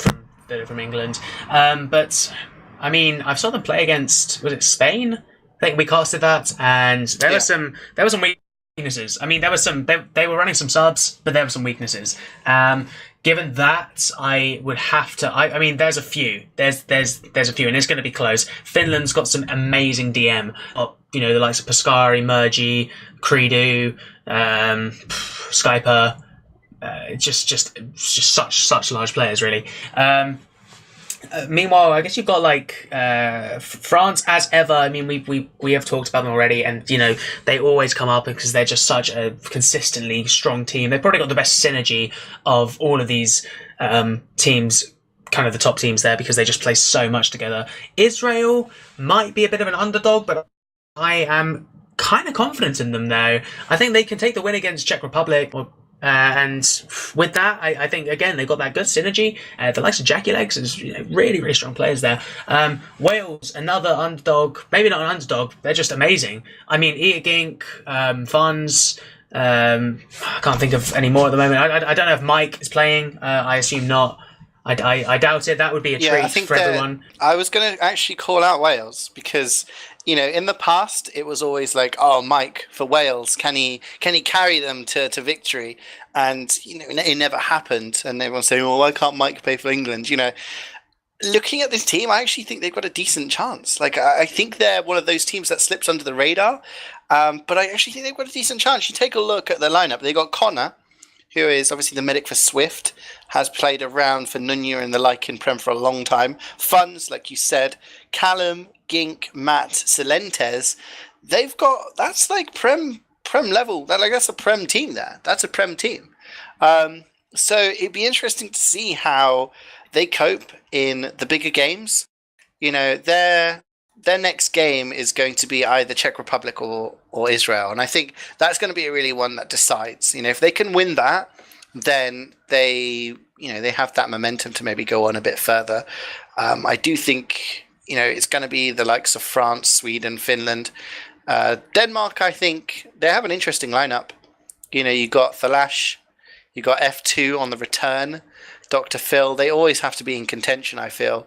[SPEAKER 3] from England. But I mean, I've saw them play against, was it Spain? I think we casted that, and there were some weaknesses. I mean, there was some. They were running some subs, but there were some weaknesses. Given that, I would have to. I mean, there's a few. There's a few, and it's going to be close. Finland's got some amazing DM. You know, the likes of Pascari, Murgy, Credu, Skyper. Just such large players, really. Meanwhile, I guess you've got like France, as ever. I mean, we have talked about them already, and you know they always come up because they're just such a consistently strong team. They've probably got the best synergy of all of these teams, kind of the top teams there, because they just play so much together. Israel might be a bit of an underdog, but I am kind of confident in them now. I think they can take the win against Czech Republic. And with that, I think, again, they've got that good synergy. The likes of Jackie Legs is, you know, really, really strong players there. Wales, another underdog. Maybe not an underdog. They're just amazing. I mean, Gink, Funds. I can't think of any more at the moment. I don't know if Mike is playing. I assume not. I doubt it. That would be a treat for everyone.
[SPEAKER 2] I was going to actually call out Wales because, you know, in the past it was always like, oh, Mike for Wales, can he carry them to victory? And you know, it never happened. And everyone's saying, well, why can't Mike play for England? You know, looking at this team, I actually think they've got a decent chance. Like, I think they're one of those teams that slips under the radar. But I actually think they've got a decent chance. You take a look at their lineup. They got Connor, who is obviously the medic for Swift, has played around for Nunya and the like in Prem for a long time. Funds, like you said, Callum, Gink, Matt, Celentes. They've got, that's like Prem level. That's a Prem team there. That's a Prem team. So it'd be interesting to see how they cope in the bigger games. You know, their next game is going to be either Czech Republic or Israel. And I think that's going to be really one that decides. You know, if they can win that, then they have that momentum to maybe go on a bit further. I do think, you know, it's going to be the likes of France, Sweden, Finland. Denmark, I think, they have an interesting lineup. You know, you got Thalash, you got F2 on the return, Dr. Phil. They always have to be in contention, I feel.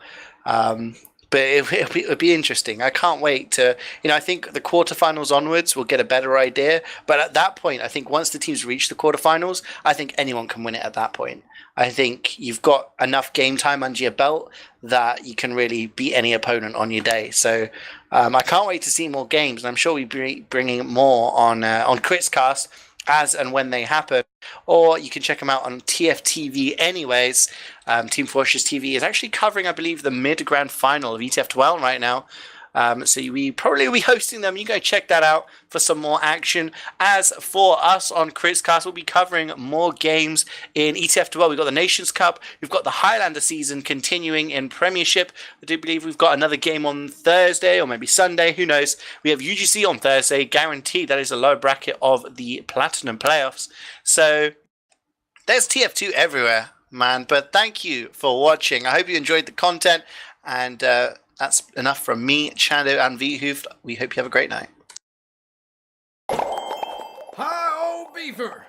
[SPEAKER 2] But it'll be interesting. I can't wait to, you know, I think the quarterfinals onwards we'll get a better idea. But at that point, I think once the teams reach the quarterfinals, I think anyone can win it at that point. I think you've got enough game time under your belt that you can really beat any opponent on your day. So I can't wait to see more games. And I'm sure we'll be bringing more on Kritzcast as and when they happen, or you can check them out on TFTV anyways. Team Fortress TV is actually covering, I believe, the mid-grand final of ETF2L right now. So we probably will be hosting them. You go check that out for some more action. As for us on Kritzcast, we'll be covering more games in ETF2L. We've got the Nations Cup. We've got the Highlander season continuing in Premiership. I do believe we've got another game on Thursday or maybe Sunday. Who knows? We have UGC on Thursday. Guaranteed that is a low bracket of the Platinum playoffs. So there's TF2 everywhere, man. But thank you for watching. I hope you enjoyed the content. And that's enough from me, Chando, and Wiethoofd. We hope you have a great night.
[SPEAKER 1] Hi, old beaver.